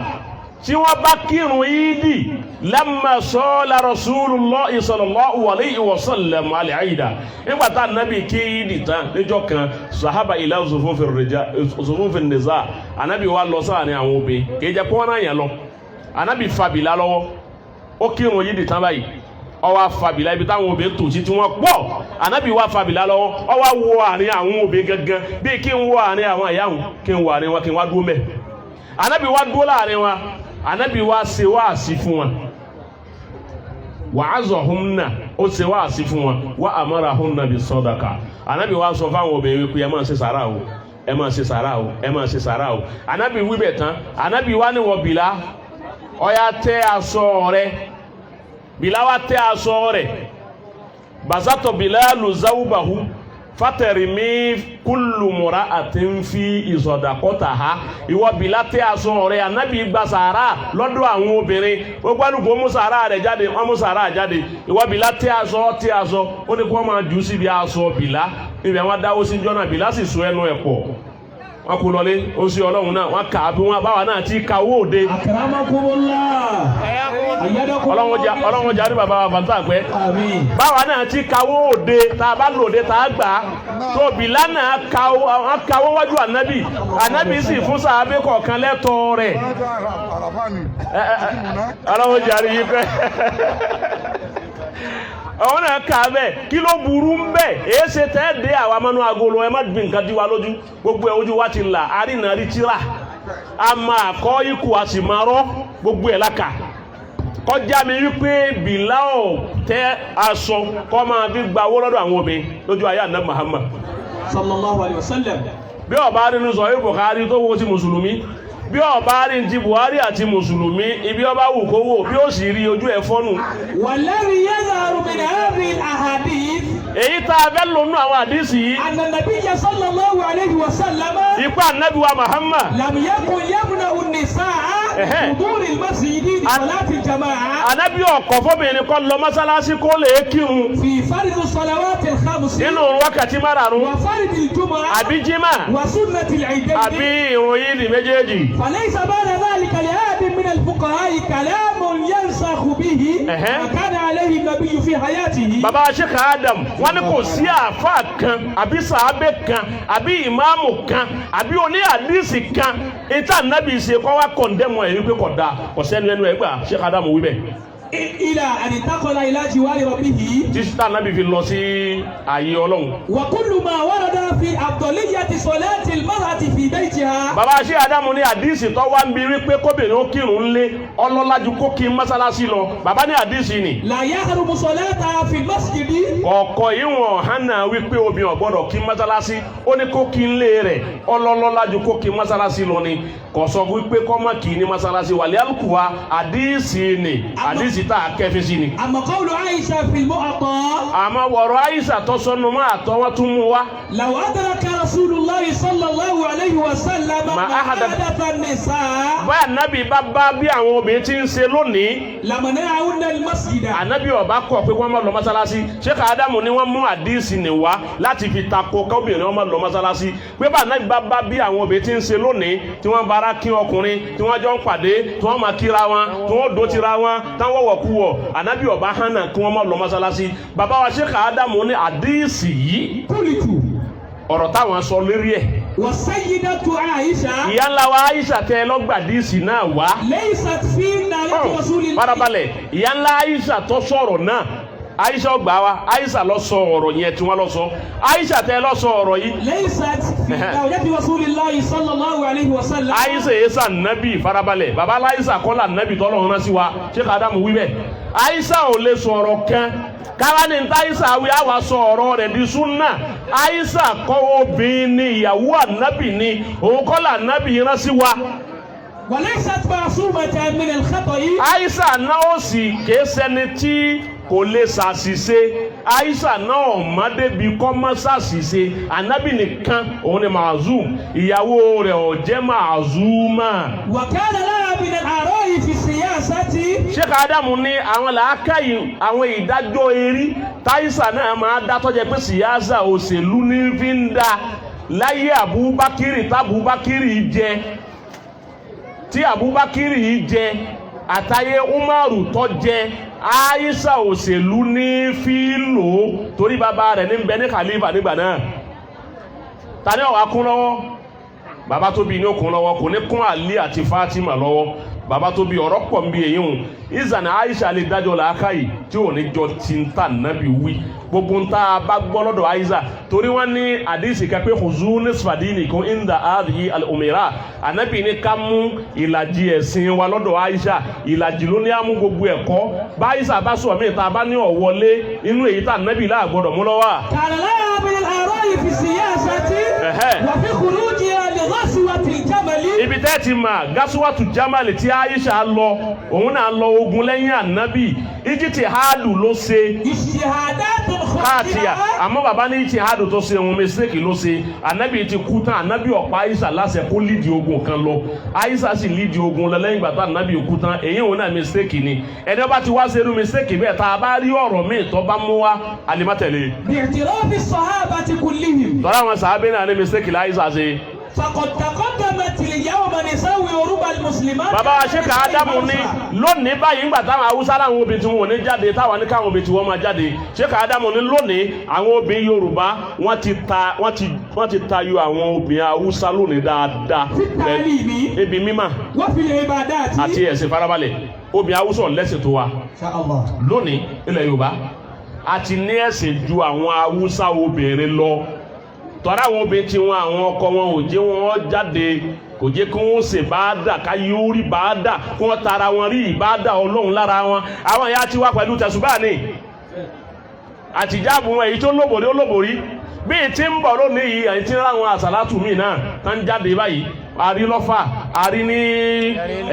tí wọ́n bá kírun yídì lamma salla Rasulullahi sallallahu alayhi wa sallam al-Eida nígbà tá Ànábì kí yídì tán níjọ́ kan sahaba ila zufufin nisa Ànábì wa lọ sáà ní àwọn obìnrin kì í jẹ́ pé wọ́n náà yẹn lọ Ànábì fàbílà lọ́wọ́ ó kírun yídì tán báyìí ó wá fàbílà ibi táwọn obìnrin tò sí tí wọ́n pọ̀ Ànábì wá fàbílà lọ́wọ́ ó wá wo àárín àwọn obìnrin gangan bí kí n wo àárín àwọn ìyáhùn kí n wo àárín wọn kí n wá dúró mẹ́ Ànábì wá dúró láàrin wọn Ànábì wá ṣe wáàsí fún wọn wa'azahunna ó ṣe wáàsí fún wọn wa amarahunna bis sadaqa Ànábì wá sọ fáwọn obìnrin wípé ẹ máa ṣe sàrà o ẹ máa ṣe sàrà o ẹ máa ṣe sàrà o Ànábì wí bẹ̀ tán Ànábì wá ní wọ Bìlá ó yá tẹ́ aṣọ rẹ̀ Bìlá wá tẹ́ aṣọ rẹ̀ basato Bilalu zawbahu fatarimi kullu mura'atin fi ìsọdàkọtàha ìwọ Bìlá tẹ́ aṣọ rẹ̀ Ànábì gba sàrà lọ́dọ̀ àwọn obìnrin gbogbo àlùkò mú sàrà rẹ̀ jáde wọ́n mú sàrà jáde ìwọ Bìlá tẹ́ aṣọ ó ní kí wọ́n máa jù síbi aṣọ Bìlá níbi àwọn dáwó sí jọ́nà Bìlá sì so ẹnu ẹ̀ pọ̀ wọ́n kú lọlé ó sí Ọlọ́run náà wọ́n kà á bí wọ́n báwa náà ti ka owó òde Ọlọ́run jáde bàbá wa fàtà pẹ́ báwa náà ti ka owó òde tá a bá lòde tá a gbà á tó Bìlá náà ka owó wájú Ànábì sì fún sàábé kọ̀ọ̀kan lẹ́tọ̀ọ́ rẹ̀ Ọlọ́run jáde yìí pẹ́ àwọn náà kà bẹ́ẹ̀ kí ló burú ń bẹ́ẹ̀ èé ṣe tẹ́ dé àwọn amánú agolo ẹ má gbin nǹkan dí wa lójú gbogbo ẹ̀ ojú wa ti là arínàrí tíra a máa kọ́ ikú a sì máa rọ́ gbogbo ẹ̀ láka kọjá mi wípé bìláò tẹ́ aṣọ kọ́ máa fi gba owó lọ́dọ̀ àwọn obìnrin lójú ayé àná Muhammad sallallahu alayhi wa sallam. bí ọba nínú sọ yìí Bukhari tó wo ti mùsùlùmí bí ọba rí ti Buhari àti mùsùlùmí ibi ọba wù kó wò bí ó sì rí ojú ẹ̀ fọ́nù. walladhi yazharu min hadhihi al-ahadith. èyí tá a fẹ́ lónú àwọn àdísì yìí. anna nabiyya sallallahu alayhi wa sallam. ipa anabi wa Muhammad. lam yakun yamna'u an-nisaa huduri al-masjidi li salati al-jama'a. anabi ọkọ̀ fọ́bìnrin kọ́ lọ mọ́sálásí kó lè kírun. fi fardu salawati al-khams. nínú wákàtí márààrún. wa fardi al-jumu'a. àbí jimá. wa sunnati al-'idayn. àbí ìròyìn ní méjèèjì. فليس بعد ذلك لأحد من الفقهاء كلام ينسخ به ما كان عليه النبي في حياته. bàbá Sheikh Adam wọ́n ní kò sí àáfàá kan àbí sàábé kan àbí ìmáàmù kan àbí oní àdísì kan ìta nàbì ṣe kọ́ wá kọ̀ndẹ́mù ẹ̀ wípé kò dáa kò sẹ́nu ẹnu ẹ̀ gbà Sheikh Adam wí bẹ́ẹ̀. إلى أن انتقل إلى جوار ربه. títà nàbì fi lọ sí ààyè Ọlọ́run. وكل ما ورد في أفضلية صلاة المرأة في بيتها. bàbá Sheikh Adam ní àdísì tó wá ń bi wípé kóbìnrin ó kírun ńlé ọlọ́lá ju kó kí mọ́sálásí lọ bàbá ní àdísì ni. لا يحرم صلاتها في المسجد. ọkọ ìwọ̀n hànà wípé obìnrin ò gbọ́dọ̀ kí mọ́sálásí ó ní kó kí ńlé rẹ̀ ọlọ́lá ju kó kí mọ́sálásí lọ ni kò sọ wípé kọ́mọ kì í ní mọ́sálásí wàlẹ́ àlùkùwà àdísì ni àdísì tá a kẹfí sí ni. أما قول عائشة في المعطى. àmọ́ wọ̀rọ̀ Aisha tó sọnù mọ́ àtọ́ wọn tún mú wa. لو أدرك رسول الله صلى الله عليه وسلم ما أحدث النساء. báyà nábì bá bí àwọn obìnrin ti ń ṣe lónìí. لمنعهن المسجد. ànábì ọba kọ̀ pé wọ́n má lọ mọ́sálásí Sheikh Adamu ni wọ́n mú àdísì ni wá láti fi tako kóbìnrin wọ́n má lọ mọ́sálásí pé bá ànábì bá bí àwọn obìnrin ti ń ṣe lónìí tí wọ́n bára kí ọkùnrin tí wọ́n jọ ń pàdé tí wọ́n máa kíra wọn tí wọ́n dó tira wọn táwọn wọ̀ kú wọ̀ ànábì ọba hànà kí wọ́n má lọ mọ́sálásí bàbá wa Sheikh Adamu ní àdísì yìí kúlìtù ọ̀rọ̀ táwọn sọ lérí ẹ̀. wasayyidatu Aisha. ìyá ńlá wa Aisha tẹ lọ́gbàdísì náà wá. laysat fi nàlẹ́ rasulillah. farabalẹ̀ ìyá ńlá Aisha tó sọ̀rọ̀ náà Aisha ọgbà wa Aisha lọ sọ ọ̀rọ̀ yẹn tí wọ́n lọ sọ Aisha tẹ lọ sọ ọ̀rọ̀ yìí. laysat fi nàlẹ́ rasulillah sallallahu alayhi wa sallam. Aisha yẹsà nàbì farabalẹ̀ baba Aisha kọ́lá nàbì tọ́lọ̀ rán sí wa Sheikh Adamu wí bẹ́ẹ̀ Aisha ò lè sọ̀rọ̀ kan káwa ní ta Aisha wí àwa sọ ọ̀rọ̀ rẹ̀ di súnà Aisha kọ́ obìnrin ni ìyàwó ànábì ni òun kọ́lá nàbì rán sí wa. walaysat ma'sumatan min al-khata'i. Aisha náà ó sì ké sẹ́ni tí kò lè ṣàṣìṣe Aisha náà ọ̀mọdébi kọ́ mọ́ ṣàṣìṣe ànábì nìkan òun ni màzúm ìyàwó rẹ̀ ò jẹ́ màzúmà. wa kana laha min al-ara'i fi siyasati. Sheikh Adamu ní àwọn làákàyè àwọn ìdájọ́ erí táìsà náà máa dá tọ́jẹ́ pé síyáṣà òṣèlú ní fi ń da láyé Abubakiri tábùbákiri jẹ tí Abubakiri jẹ àtàyé Umaru tó jẹ Aisha òṣèlú ní fi lò ó torí bàbá rẹ̀ ní bẹ ní khalifa nígbà náà tani ó wá kún lọ́wọ́ bàbá tó bí ní ó kún lọ́wọ́ kò ní kún Ali àti Fatima lọ́wọ́ bàbá tó bí ọ̀rọ̀ pọ̀ ń bí èyí hùn ìzànà Aisha lè dájọ́ làákàyè tí ò ní jọ ti ń tà nábì wí gbogbo ń ta bá gbọ́ lọ́dọ̀ Aisha torí wọ́n ní àdìsí kan pé khuzu nisfa dinikum inda hadhihi al-umira ànábì ní ká mú ìlàjì ẹ̀sìn wa lọ́dọ̀ Aisha ìlàjì ló ní á mú gbogbo ẹ̀kọ́ bá Aisha bá sọ mí ta bá ní ọ̀wọ́lé inú èyí tà nábì láàgbọ́dọ̀ mú lọ́wọ́. kana laha min al-ara'i fi siyasati wa fi khurujiha li ghazwati al-jamal. ibi tẹ́ ti mà gasuwatu Jamal tí Aisha lọ òun náà lọ ogun lẹ́yìn ànábì ijtihadu ló ṣe káàtìyà àmọ́ bàbá ní ijtihadu tó ṣe òun mistake ló ṣe ànábì ti kú tán ànábì ọ̀pá Aisha láṣẹ kó lídìí ogun kan lọ Aisha sì lídìí ogun lọ lẹ́yìn gbàtà ànábì kú tán èyí òun náà mistake ni ẹni bá ti wá ṣerú mistake bẹ́ẹ̀ tá a bá rí ọ̀rọ̀ míì tó bá mú wá alimatẹ̀lé. bi'tirafi as-sahabati kullihim. tọ́lá àwọn sàábẹ́ náà ní mistake láìsà ṣe. faqad taqaddamat al-yawma nisa'u Yoruba al-muslimat. bàbá Sheikh Adamu ní lónìí báyìí ńgbà táwọn Haúsá láwọn obìnrin tí wọn ò ní jáde táwọn ní káwọn obìnrin tí wọn máa jáde Sheikh Adamu ní lónìí àwọn obìnrin Yorùbá wọ́n ti tayọ àwọn obìnrin Haúsá lónìí dáadáa. ebi mímà àti ẹ̀sìn farabalẹ̀ obìnrin Haúsá lẹ́sìn tó wa lónìí ilẹ̀ Yorùbá àti ní ẹ̀sìn ju àwọn Haúsá obìnrin lọ tọ́ra àwọn obìnrin tí wọn àwọn ọkọ wọn ò jẹ́ wọn jáde kò jẹ́ kí wọ́n ṣe báadà ká yóò rí báadà kí wọ́n tara wọn rí ìbáadà Ọlọ́run lára wọn àwọn ìyá ti wá pẹ̀lú tẹ̀sùbá ní àtijáàbù wọn èyí tó lóbòrí ó lóbòrí bí i ti ń bọ̀ lónìí yìí àyí tí ń ráwọn àsàlátù míì náà tán jáde báyìí àrí lọ́fà àrí ní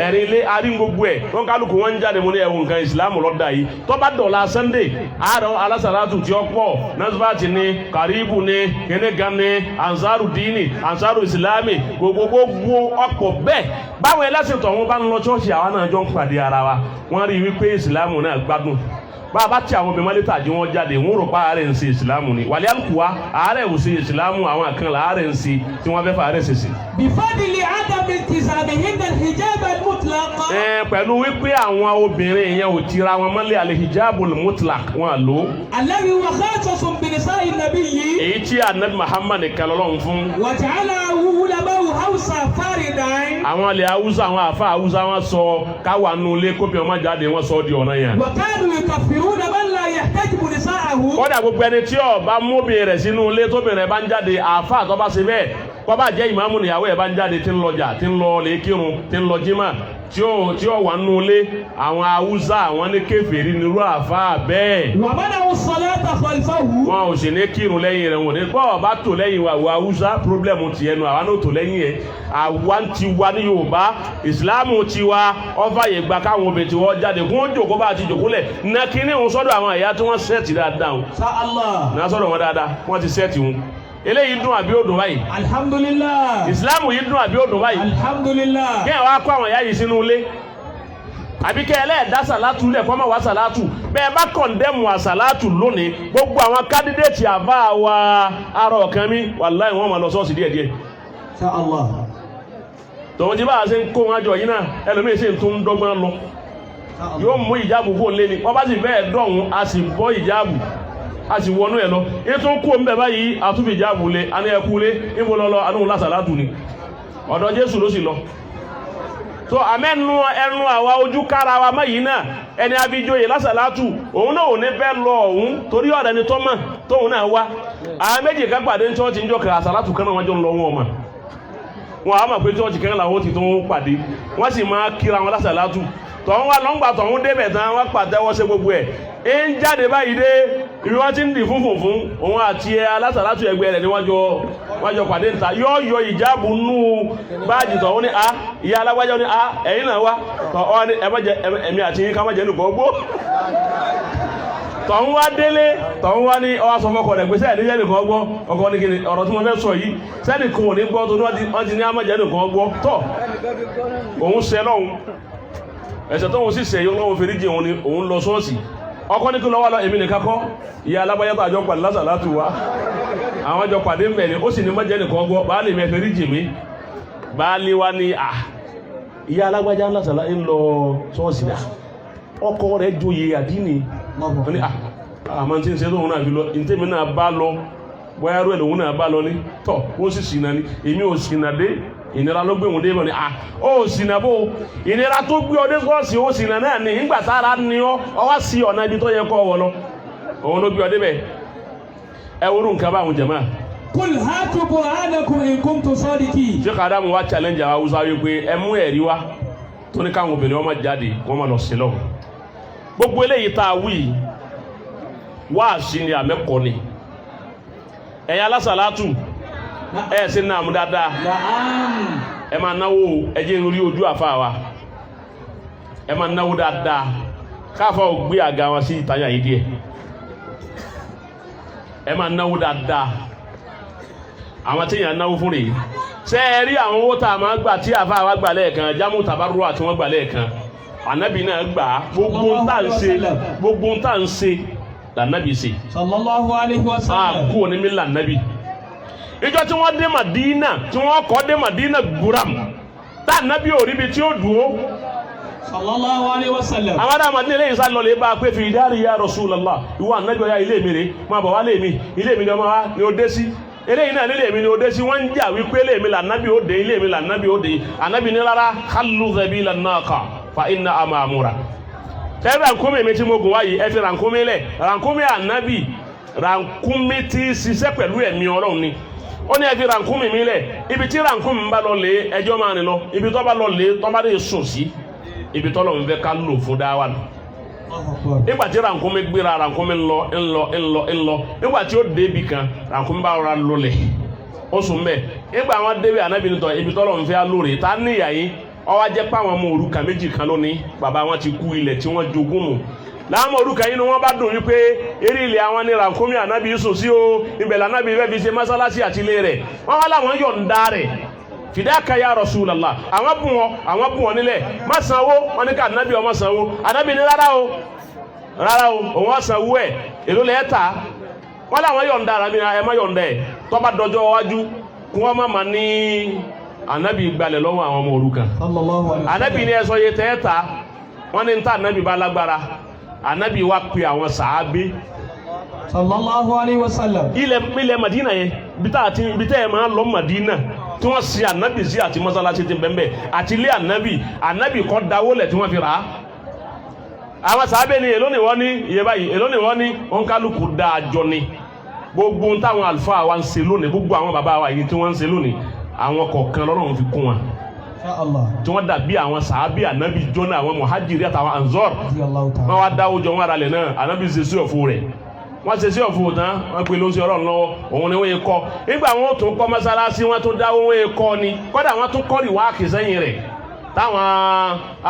ẹ̀rin ilé àrí gbogbo ẹ̀ wọ́n kálukú wọ́n ń jáde mú ní ẹ̀wọ̀n nǹkan ìsìlámù lọ́dà yìí tó bá dọ̀la Sunday àárọ̀ alásàlátù tí ó pọ̀ nasibati ní karibu ní kẹnẹgan ní ansaru dini ansaru islami gbogbo ọ̀pọ̀ bẹ́ẹ̀ báwọn ẹlẹ́sìn tọ̀hún bá ń lọ ṣọ́ọ̀ṣì àwọn náà jọ ń pàdé ara wa wọ́n rí wípé ìsìlámù náà gbádùn bá a bá tí àwọn obìnrin mọ́lẹ́tà jí wọ́n jáde wọ́n rò pa ààrẹ ń ṣe ìsìlámù ni wàlẹ́ àlùkùwá ààrẹ ò ṣe ìsìlámù àwọn àkànlá ààrẹ ń ṣe tí wọ́n fẹ́ fà ààrẹ ṣe sí. bifadili adami tisabihinna hijab al-mutlaq. pẹ̀lú wípé àwọn obìnrin yẹn ò tira wọn mọ́lẹ̀ al-hijab al-mutlaq wọn lò. alladhi huwa khasun bi nisa'i nabiyyi. èyí tí anabi Muhammad kẹlọ́lọ́run fún. wa ja'alahu ulama'u Hausa faridan. àwọn ilẹ̀ Haúsá àwọn àfa Haúsá wọn sọ káwa nulẹ̀ kópi ọmọ jáde wọn sọ di ọ̀nà yẹn. wa kanu yukafiruna man la yahtajibu nisa'ahu. kódà gbogbo ẹni tí ó bá móbìnrin rẹ̀ sínú ilé tóbìnrin rẹ̀ bá ń jáde àfa àtọ́ bá ṣe bẹ́ẹ̀ kó bá jẹ́ ìmáàmù níyàwó ẹ̀ bá ń jáde tí ń lọjà tí ń lọ lè kírun tí ń lọ jímà tí ó wà nínú ilé àwọn Haúsá àwọn ní kèfèrí nírú àfa bẹ́ẹ̀. wa mana'u salata khalfahu. wọn ò sì ní kírun lẹ́yìn rẹ̀ wọ́n ní bọ́ọ̀ bá tò lẹ́yìn wa Haúsá pírọ́blẹ́mù tiẹ̀ nu àwa náà tò lẹ́yìn ẹ̀ àwa ti wa ní Yorùbá ìsìláàmù ti wa ọfà yìí gba káwọn obìnrin tí wọ́n jáde kún ó jòkó bá ti jòkó lẹ̀ na kíní òun sọ́dọ̀ àwọn ẹ̀yà tí wọ́n sẹ́ẹ̀tì dáadáa o. Sa Allah. na sọ́dọ̀ wọn dáadáa wọ́n ti sẹ́ẹ̀tì wọn eléyìí dùn àbí ó dùn báyìí. alhamdulillah. ìsìláàmù yìí dùn àbí ó dùn báyìí. alhamdulillah. kí ẹ̀ wá kó àwọn ẹ̀yà yìí sínú ilé àbí kẹ́ ẹlẹ́ẹ̀dá sàlátù lẹ̀ kọ́ máa wá sàlátù bẹ́ẹ̀ bá kọ̀ndẹ́mù àsàlátù lónìí gbogbo àwọn kádídéètì àbá wa ará ọ̀kan mi wàláhì wọ́n máa lọ sọ́ọ̀sì díẹ̀díẹ̀. Sa Allah. tòun ti bá a ṣe ń kó wọn jọ yìí náà ẹlòmíì sì ń tún dọ́gbọ́n lọ yóò mú ìjáàbù fóun lé ni wọ́n bá sì bẹ́ẹ̀ dọ̀hún a sì bọ́ ìjáàbù a sì wọnú ẹ̀ lọ ètò ń kó ń bẹ̀ báyìí àtúbì ìjáàbù lé a ní ẹkú lé níbo lọ́lọ́ anúhùn lásàlátù ni ọ̀dọ̀ Jésù ló sì lọ. so àmẹ́nu ẹnu àwa ojú kára wa mọ́ yìí náà ẹni abijoyè lásàlátù òun náà ò ní fẹ́ lọ òun torí ọ̀rẹ́ ni tọ́mọ̀ tóun náà wá àwọn méjì ká pàdé ní chọ́ọ̀chì níjọ́ kan àsàlátù kan náà wọ́n jọ ń lọ wọn ọmọ wọn àwọn mọ̀ pé chọ́ọ̀chì kan làwọn ti tó ń pàdé wọ́n sì máa kíra wọn lásàlátù tọ̀hún wá lọ́ngbà tọ̀hún débẹ̀ tán wọ́n pàtẹ́wọ́ sí gbogbo ẹ̀ ń jáde báyìí dé ibi wọ́n ti ń dì fún òun àti alásàlátù ẹgbẹ́ rẹ̀ ni wọ́n jọ pàdé níta yóò yọ ìjáàbù nú báàjì tọ̀hún ní a ìyá alágbájá ní a ẹ̀yìn náà wá tọ̀hún ní ẹ̀mí àti yín ká má jẹ́ nìkan gbó tọ̀hún wá délé tọ̀hún wá ní ọwá sọ fọ́kọ̀ rẹ̀ pé sẹ́ẹ̀dí jẹ́ nìkan gbọ́ ọkọ̀ ní kíni ọ̀rọ̀ tí wọ́n fẹ́ sọ yìí sẹ́nìkan ò ní gbọ́ tó wọ́n ti ní àmọ́jẹ́ nìkan gbọ́ tọ̀ òun ṣẹ lọ́hun ẹ̀ṣẹ̀ tó wọ́n sì ṣe yóò lọ́wọ́ fèrè jẹ́ òun ni òun lọ sọ́ọ̀sì ọkọ̀ ní kí lọ́wọ́ lọ èmi nìkan kọ́ ìyá alágbáyátọ̀ àjọ pàdé lásàlátù wa àwọn àjọ pàdé ń bẹ̀ ni ó sì ní mọ́jẹ́ nìkan gbọ́ baálé mi fèrè jì mí baálé wa ní à ìyá alágbájá lásàlá ń lọ sọ́ọ̀sì dà ọkọ rẹ̀ joyè àdínì ní àmọ́ tí ń ṣe tóun náà fi lọ ìtẹ́mi náà bá lọ bóyá rẹ̀ lòun náà bá lọ ní tọ́ ó sì ṣìnà ní èmi ò ṣìnà dé ìnira ló gbé òun dé bọ̀ ní ó ṣìnà bó ìnira tó gbé ọdẹ sọ́ọ̀sì ó ṣìnà náà ní ìgbà tára ní ọ wá sí ọ̀nà ibi tó yẹ kọ́ wọ lọ òun ló gbé ọdẹ bẹ̀ ẹ wúrú nǹkan báwọn jẹ̀mọ́. Kul hatu burhanakum in kuntum sadiqin. ṣé kàdá mu wá challenge àwọn Haúsá wípé ẹ mú ẹ̀rí wá tó ní káwọn obìnrin wọn máa jáde wọn máa lọ sí lọ gbogbo eléyìí tá a wí wáàsí ni àmẹ́kọ́ ni ẹ̀yin alásàlátù ẹ̀ sí náà mú dáadáa ẹ máa náwó ẹjẹ́ orí ojú àfa wa ẹ máa náwó dáadáa káfà ò gbé àga wọn sí ìtajà yìí díẹ̀ ẹ máa náwó dáadáa àwọn tí yàn náwó fún rèé ṣé ẹ rí àwọn owó tá a máa gbà tí àfa wa gbà lẹ́ẹ̀kan jámù tàbárò àti wọ́n gbà lẹ́ẹ̀kan ànábì náà gbà gbogbo ń tà ń ṣe lànàbì ṣe. Sallallahu alaihi wasallam. kú ní mi lànàbì. ìjọ tí wọ́n dé Madina tí wọ́n kọ́ dé Madina guram tá ànábì ò rí ibi tí ó dùn ó. Sallallahu alaihi wasallam. àwọn ará Madina lẹ́yìn sá lọ lè bá a pé fi dárí ya Rasulullah ìwọ ànábì ọ̀yá ilé mi rè máa bọ̀ wá lé mi ilé mi ni ọmọ wa ni ó dé sí eléyìí náà nílé mi ni ó dé sí wọ́n ń jà wípé ilé mi lànàbì ó dé ilé mi lànàbì ó dé ànábì ní rárá khallu sabila naqa fa inna amamura tẹ́ rànkúnmí mi tí mo gùn wáyé ẹ fi rànkúnmí lẹ̀ rànkúnmí ànábì rànkúnmí tí ṣiṣẹ́ pẹ̀lú ẹ̀mí Ọlọ́run ni ó ní ẹ fi rànkúnmí mi lẹ̀ ibi tí rànkúnmí ń bá lọ lé ẹjọ́ máa rìn lọ ibi tó bá lọ lé tó bá dé sùn sí ibi tó lọ́n fẹ́ ká lò fún dáwà lọ. nígbà tí rànkúnmí gbéra rànkúnmí ńlọ nígbà tí ó débi kan rànkúnmí bá rọra lọlẹ̀ ó sùn bẹ́ẹ̀ nígbà wọn débi ànábì nìtọ̀ ibi tó lọ́n fẹ́ lóore tá níyà yín ọwọ́ jẹ́ pé àwọn ọmọ òrukàn méjì kan lónìí bàbá wọn ti kú ilẹ̀ tí wọ́n jogún nù láwọn òrukàn yìí ni wọ́n bá dùn wípé eré ilẹ̀ àwọn ní rànkúnmí ànábì sùn sí o ibẹ̀ lànábì fẹ́ fi ṣe mọ́sálásí àti ilé rẹ̀ wọ́n wá láwọn yọ̀ǹda rẹ̀ fìdákà ya Rasulullah àwọn bùn wọn nílẹ̀ má sanwó wọn ní ká ànábì ọmọ sanwó ànábì ní rárá o òun wá sanwó ẹ̀ èló lẹ́ẹ̀ ta wọ́n láwọn yọ̀ǹda ànábì ẹ má yọ̀ǹda ẹ̀ tó bá dọjọ́ wájú kí wọ́n má ma ní ànábì gbalẹ̀ lọ́wọ́ àwọn ọmọ òrukàn ànábì ní ẹ̀sọ́ yẹ tẹ́ ta wọ́n ní ta ànábì bá lágbára ànábì wá pe àwọn sàábé sallallahu alaihi wasallam ilẹ̀ Madina yẹn bí tẹ́ ẹ máa lọ Madina tí wọ́n sin ànábì sí àti mọ́sálásí ti bẹ́ẹ̀ àti ilé ànábì kọ́ dáwó lẹ̀ tí wọ́n fi rà á àwọn sàábé ni èló ni wọ́n ní iye báyìí èló ni wọ́n ní wọn kálukú dáa jọ ni gbogbo táwọn àlùfáà wa ń ṣe lónìí gbogbo àwọn bàbá wa yìí tí wọ́n ń ṣe lónìí àwọn kọ̀ọ̀kan lọ́rùn fi kún wọn tí wọ́n dàbí àwọn sàábì ànábì jọ́nà àwọn muhajiri àtàwọn anzor wọ́n wá dáwó jọ wọn ara lẹ̀ náà ànábì ṣe sí ọ̀fọ̀ rẹ̀ wọ́n ṣe sí ọ̀fọ̀ tán wọ́n pe lóṣù ọlọ́run lọ́wọ́ òun ni wọ́n yẹ kọ́ nígbà wọn tún kọ́ mọ́sálásí wọ́n tún dáwó wọ́n yẹ kọ́ ni kọ́dà wọ́n tún kọ́ rìwáàkì sẹ́yìn rẹ̀ táwọn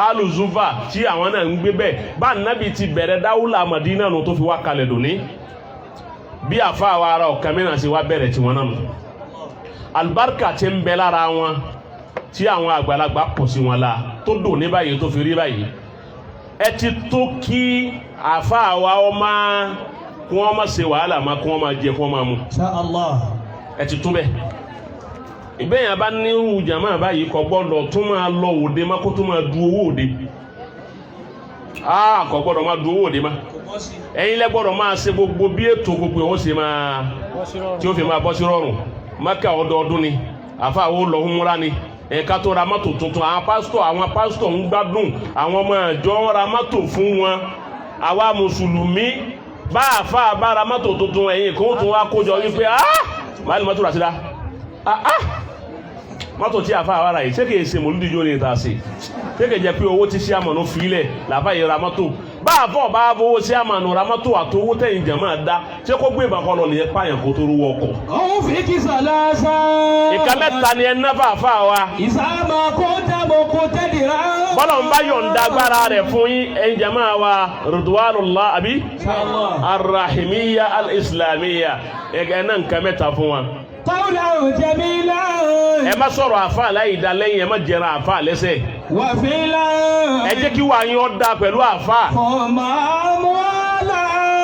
alùzúfà tí àwọn náà ń gbé bẹ́ẹ̀ bá ànábì ti bẹ̀rẹ̀ dáwùlà Mádínà nù tó fi wá kalẹ̀ dòní bí àfa wa ara ọ̀kan mìíràn ṣe wá bẹ̀rẹ̀ tí wọ́n náà nù alibarika ti ń bẹ lára wọn tí àwọn àgbàlagbà pọ̀ sí wọn la tó dò ní báyìí tó fi rí báyìí ẹ ti tó kí àfa wa ọmọ kí wọ́n má ṣe wàhálà má kí wọ́n má jẹ kí wọ́n má mu ẹ ti tó bẹ́ẹ̀ ìbéyàn bá ní irú jàmáà báyìí kò gbọ́dọ̀ tún máa lọ òde má kó tún máa du owó òde kò gbọ́dọ̀ máa du owó òde má ẹ̀yin lẹ gbọ́dọ̀ máa ṣe gbogbo bí ètò gbogbo ó ṣe máa tí ó fi máa bọ́ sí rọrùn Mákà ọdọọdún ni àfa àwọn olùhùnmúra ni ẹ̀ka tó ra mọ́tò tuntun àwọn pásítọ̀ ń gbádùn àwọn ọmọ ìjọ ra mọ́tò fún wọn àwa mùsùlùmí bá àfa bá ra mọ́tò tuntun ẹ̀yìn kó tún wá kójọ wípé máa ní mọ́tò rà sí dá mọ́tò tí àfa àwárà yìí ṣé kìí ṣe mòlúdìjọ́ ní ìta sí ṣé kìí jẹ́ pé owó tí sí àmọ̀nù fílẹ̀ làbá yìí ra mọ́tò bá àfọ̀ bá fowó sí àmọ̀nù ra mọ́tò àtowó tẹ̀yìn jẹ̀ máa dá ṣé kó gbé ìbàkan lọ lè pààyàn kó tó rówó ọkọ̀. òun fi kí sàlásà. ìka mẹ́ta ni ẹ ná fàáfà wa. ìsàmà kó dábò kó tẹ́dìrá. bọ́lá ń bá yọ̀ǹda agbára rẹ̀ fún yín ẹ̀yin jẹ̀máà wa ridwanullah àbí arrahimiyya al-islamiyya ẹ̀gẹ́ náà nǹkan mẹ́ta fún wa. Qawlan jamila. ẹ má sọ̀rọ̀ àfa aláìda lẹ́yìn ẹ má jẹran àfa lẹ́sẹ̀. Wa fila. ẹ jẹ́ kí wàá yín ọ́ da pẹ̀lú àfa. Fọmọ amúhálà.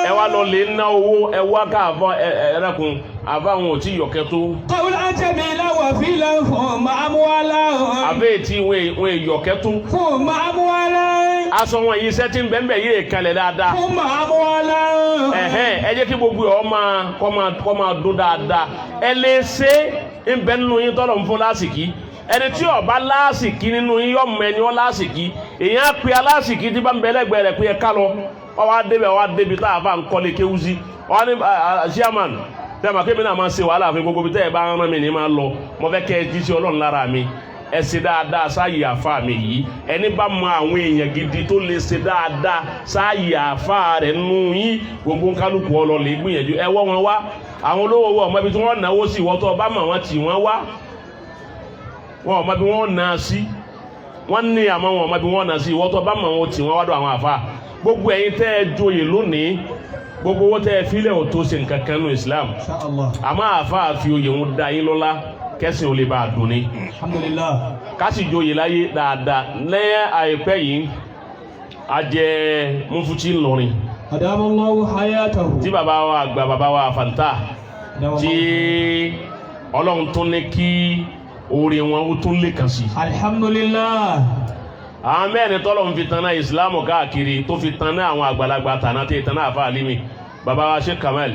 ẹ wá lọ lè ná owó ẹ wá ká àfa ẹ̀rẹ́kun àfa àwọn ò tí yọ̀kẹ́ tó. Qawlan jamila wa fila fọmọ amúhálà. àbẹ́ tí wọ́n yọ̀kẹ́ tó. Fọmọ amúhálà. aṣọ wọn yìí sẹ́tí ń bẹ́ẹ̀ yé kalẹ̀ dáadáa. Fọmọ amúhálà. ẹ jẹ́ kí gbogbo ọ̀ kọ́ máa dún dáadáa ẹ lè ṣe ń bẹ nínú yín tọ́lọ̀ ń fún lásìkí ẹni tí ó bá lásìkí nínú yín yọ mọ ẹni ó lásìkí èyàn á pe alásìkí tí bá ń bẹ lẹ́gbẹ̀ẹ́ rẹ̀ pé ẹ ká lọ ọwọ́ adébẹ̀ tá a fà ń kọ́lé kéwúsí ọwọ́ ní chairman tẹ́lẹ̀ kébì náà máa ṣe wàhálà fún gbogbo bí tẹ́ ẹ bá rán mi ní máa lọ mo fẹ́ kẹ́ ẹ jí sí ọlọ́run lára mi ẹ ṣe dáadáa sáàyè àfa mi yìí ẹni bá mọ àwọn èèyàn gidi tó lè ṣe dáadáa sáàyè àfa rẹ̀ nù yín gbogbo kálukú ọlọ́lẹ̀ gbìyànjú ẹ wọ́ wọn wá àwọn olówó wọ ọmọ ibi tí wọ́n náwó sí ìwọ́tọ̀ ọba mọ̀ wọ́n tì wọ́n wá wọn ọmọ ibi wọ́n ná sí wọ́n ní àmọ́ wọn ọmọ ibi wọ́n ná sí ìwọ́tọ̀ ọba mọ̀ wọ́n tì wọ́n wá dọ̀ àwọn àfa gbogbo ẹ̀yin tẹ́ ẹ joyè lónìí gbogbo owó tẹ́ ẹ fílẹ̀ ò tó ṣe nǹkan kan nù Islam àmọ́ àfa àfi oyè ń da yín lọ́lá kẹ́sìn ò lè bá a dùn ní. Alhamdulillah. kásì joyè láyé dáadáa lẹ́yìn àìpẹ́ yìí a jẹ mufti ńlọrin. Adamallahu hayatahu. tí bàbá wa àgbà bàbá wa Fanta tí ọlọ́run tún ní kí oore wọn ó tún lè kàn sí. Alhamdulillah. àwọn mẹ́rin tọ́lọ́run fi tanná ìsìlámù káàkiri tó fi tanná àwọn àgbàlagbà tàná tí tanná àfa àlímì bàbá wa Sheikh Kamal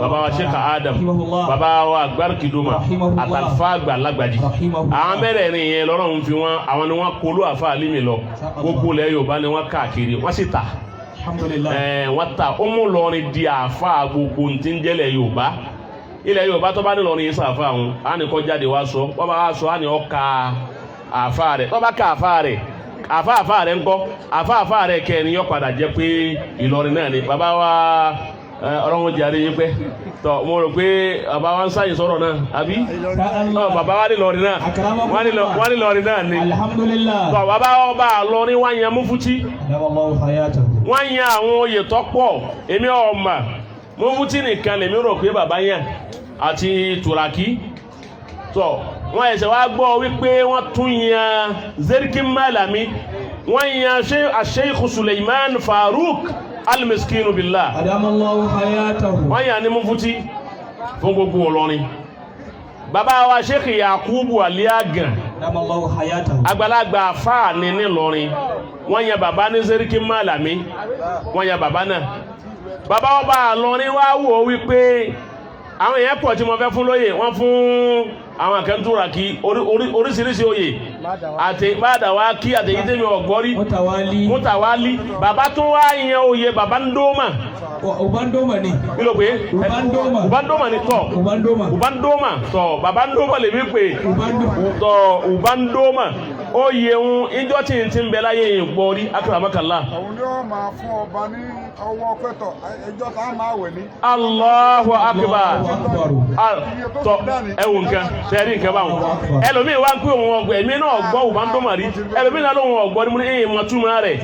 bàbá wa Sheikh Adam bàbá wa Agbarikidoma àtàlfà àgbà lágbàjì àwọn mẹ́rẹ̀ẹ̀rin yẹn lọ́rọ̀ ń fi wọn àwọn ni wọ́n kolú àfa àlímì lọ gbogbo ilẹ̀ Yorùbá ni wọ́n káàkiri wọ́n sì ta alhamdulillah wọ́n ta ó mú lọrin di àfa gbogbo tí ń jẹ́lẹ̀ Yorùbá ilẹ̀ Yorùbá tó bá ní lọrin yìí sàfà àwọn á ní kọ́ jáde wá sọ wọ́n bá wá sọ á ní ọkà àfa rẹ̀ tó bá ká àfa rẹ̀ àfa rẹ̀ ńkọ́ àfa rẹ̀ kẹrin yọ padà jẹ́ pé Ìlọrin náà ni bàbá wa ọlọ́run jàre yín pẹ́ tọ́ mo rò pé bàbá wa ń sáyìn sọ̀rọ̀ náà àbí bàbá wa ní lọrin náà wọ́n ní lọrin náà ni alhamdulillah tọ́ bàbá wa bá lọrin wọ́n yan Mufti wọ́n yan àwọn oyè tó pọ̀ èmi ọ̀ma Mufti nìkan lèmi rò pé bàbá yàn àti Turaki tọ́ wọ́n ẹ̀sẹ̀ wá gbọ́ wípé wọ́n tún yan Zeriki Malami wọ́n yan Sheikh Suleiman Farouk Al-Miskinu Billah adamallahu hayatahu wọ́n yà ní Mufti fún gbogbo Ìlọrin bàbá wa Sheikh Yakubu Aliagan adamallahu hayatahu àgbàlagbà àfáà ní Ìlọrin wọ́n yà bàbá ní Zeriki Malami wọ́n yà bàbá náà bàbá ọba Ìlọrin wá wò wípé àwọn èèyàn pọ̀ tí mo fẹ́ fún lóyè wọ́n fún àwọn kan Turaki oríṣiríṣi oyè àti Badawa kí àtẹ̀yítẹ́mi ọ̀gbọ́rí Mutawali bàbá tó wá yan oyè bàbá Ndoma Ubandoma ni kílò pé Ubandoma ni tọ́ Ubandoma tọ́ bàbá Ndoma lè mí pé tọ́ Ubandoma oyè ń ìjọ tí n ti ń bẹ láyé ìgbọ́rí akramakallah. àwọn ni wọ́n máa fún ọba ní ọwọ́ pẹ́tọ̀ ẹjọ́ tá a máa wẹ̀ ní. Allahu akbar tọ́ ẹ̀wù nǹkan sẹ́rí nǹkan báwọn ẹlòmíì wá ń pè òun ọgbẹ́ èmi náà gbọ́ Ubandoma rí ẹlòmíì náà lóun ọgbọ́ ní mo ní èyí mọ̀túmọ̀ rẹ̀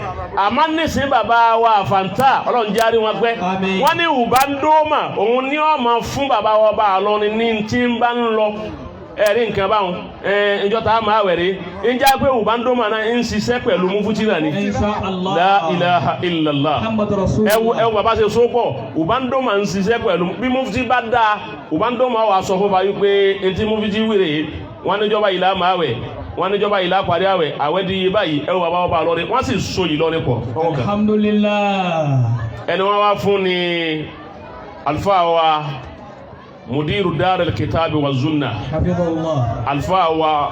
àmọ́ nísìnyí bàbá wa Fanta Ọlọ́run járe wọn pẹ́ wọ́n ní Ubandoma òun ní ọmọ fún bàbá wa bá a lọ ní tí ń bá ń lọ ẹ̀rí nǹkan báwọn ìjọ tá a máa wẹ̀rẹ̀ ń já pé Ubandoma náà ń ṣiṣẹ́ pẹ̀lú Mufti náà ni la ilaha illallah ẹwù bàbá ṣe sópọ̀ Ubandoma ń ṣiṣẹ́ pẹ̀lú bí Mufti bá dáa Ubandoma wà sọ fún báyìí pé etí Mufti wèrè wọ́n níjọba ìlà máa wẹ̀ wọ́n níjọba ìlà parí àwẹ̀ àwẹ̀ di báyìí ẹwù bàbá ọba lọ́rin wọ́n sì so Ìlọrin pọ̀ alhamdulillah ẹni wọ́n wá fún ni alfa wa mudiru daril kitabi wa zunna alfa wa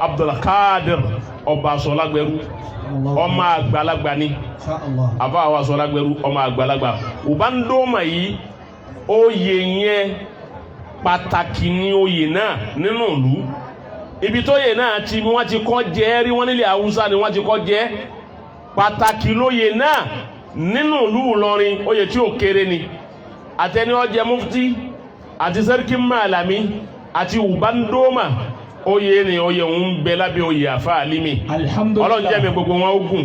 Abdulkadir ọba Sọlágbẹrú ọmọ àgbàlagbà ni alfa wa Sọlágbẹrú ọmọ àgbàlagbà Ubandoma yìí oyè yẹn pàtàkì ni oyè náà nínú ìlú ibi tó yè náà tí wọ́n ti kọ́ jẹ́ rí wọ́n nílẹ̀ Haúsá ni wọ́n ti kọ́ jẹ́ pàtàkì lóyè náà nínú ìlú Ìlọrin oyè tí ó kéré ni àtẹni ó jẹ́ Mufti àti Zeriki Malami àti Ubandoma oyè ni oyè ń bẹ lábẹ́ oyè àfa Alimi Ọlọ́run jẹ́ mi gbogbo wọn ogun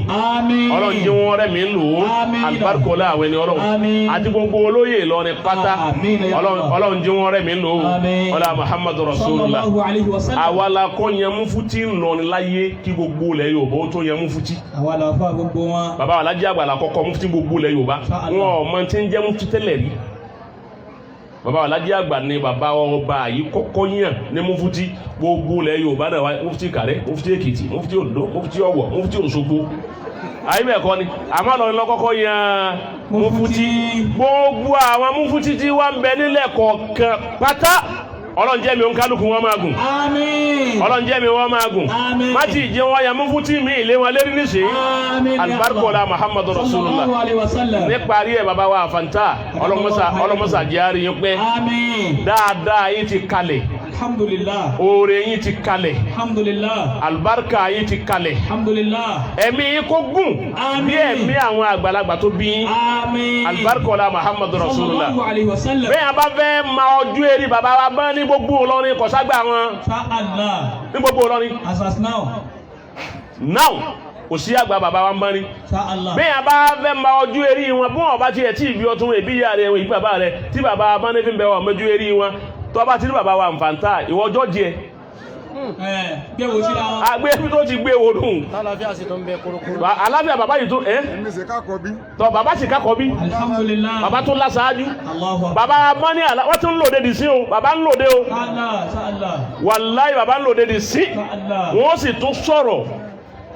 Ọlọ́run jẹ́ wọn rẹ̀ mi ń lò ó alibarikola àwọn ẹni Ọlọ́run àti gbogbo olóyè Ìlọrin pátá Ọlọ́run jẹ́ wọn rẹ̀ mi ń lò ó ọlá Muhammadu Rasulullah àwa la kọ́ yẹn Mufti Ìlọrin láyé kí gbogbo ilẹ̀ Yorùbá ó tó yẹn Mufti bàbá Alhaji Àgbà la kọ́kọ́ Mufti gbogbo ilẹ̀ Yorùbá wọn ò mọ tí ń jẹ́ Mufti tẹ́lẹ̀ rí bàbá Alhaji Àgbà ni bàbá ọba yìí kọ́kọ́ yàn ní Mufti gbogbo ilẹ̀ Yorùbá náà wá Mufti Kàrẹ́ Mufti Èkìtì Mufti Oǹdó Mufti Ọ̀wọ̀ Mufti Òṣogbo àyíbẹ̀kọ́ ni àmọ́ lọ́rin lọ́kọ́kọ́ yan Mufti gbogbo àwọn Mufti tí wọ́n ń bẹ nílẹ̀ kọ̀ọ̀kan pátá Ọlọ́run jẹ́ mi ó ń kálukú wọn máa gùn Ọlọ́run jẹ́ mi wọ́n máa gùn má ti jẹ́ wọ́n ya Mufti mi ilé wọn lérí níṣẹ́ alibarikola Muhammadu Rasulullah ní parí ẹ̀ bàbá wa Fanta ọlọ́mọsà jẹ́rìí yín pé dáadáa yín ti kalẹ̀ alhamdulillah oore yín ti kalẹ̀ alhamdulillah alibarika yín ti kalẹ̀ alhamdulillah ẹ̀mí yín kó gùn bí ẹ̀mí àwọn àgbàlagbà tó bí yín alibarikola Muhammadu Rasulullah bẹ́ẹ̀ bá fẹ́ ma ọjọ́ eri bàbá wa bá ní gbogbo Ìlọrin kọ̀ságbà wọn ní gbogbo Ìlọrin now kò sí àgbà bàbá wa ń bá ní bẹ́ẹ̀ bá fẹ́ ma ọjọ́ eri wọn bí wọn bá tiẹ̀ tí ìbí ọtún ẹbí ìyá rẹ̀ ìbí bàbá rẹ̀ tí bàbá bá ní fi ń bẹ̀ wọ́n mọ́jú eri wọn tó bá ti ní bàbá wa Fanta ìwọ́jọ́ díẹ̀ gbéwò sí láwọn agbé tó ti gbéwò dùn àlàáfíà sì tó ń bẹ kúrúkúrú àlàáfíà bàbá yìí tó èmi sì kákọ̀ bí. tọ bàbá sì kákọ̀ bí alhamdulillah bàbá tó lásáájú Allahu bàbá mọ́ ní àlá wọ́n tún ń lòdè dì sí o bàbá ń lòdè o Allah wàláhì bàbá ń lòdè dì sí wọ́n sì tún sọ̀rọ̀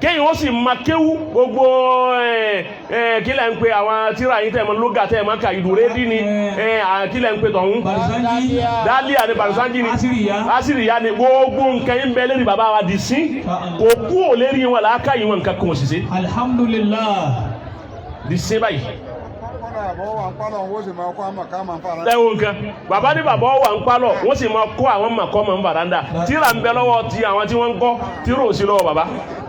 kéyìn ó sì ma kéwú gbogbo kí lẹ́ ń pe àwọn tíra yìí tẹ́ mọ́ lóga tẹ́ mọ́ ká ìlú rédí ni kí lẹ́ ń pe tọ̀hún dálíà ní Barisanji ni Asiriya ni gbogbo nǹkan yìí ń bẹ lérí bàbá wa dì sí kò kú ò lérí wọn làákà yìí wọn nǹkan kan òṣìṣẹ́ alhamdulillah di se báyìí. kọ́dà àbọ̀ wà ń pálọ̀ wọ́n sì máa kọ́ àmọ̀ ká máa ń fara. ẹ wo nǹkan bàbá ní bàbá wà ń pálọ̀ wọ́n sì máa kọ́ àwọn màkọ́ máa ń faranda tíra ń bẹ lọ́wọ́ ti àwọn tí wọ́n ń kọ́ tíra ò sí lọ́wọ́ bàbá.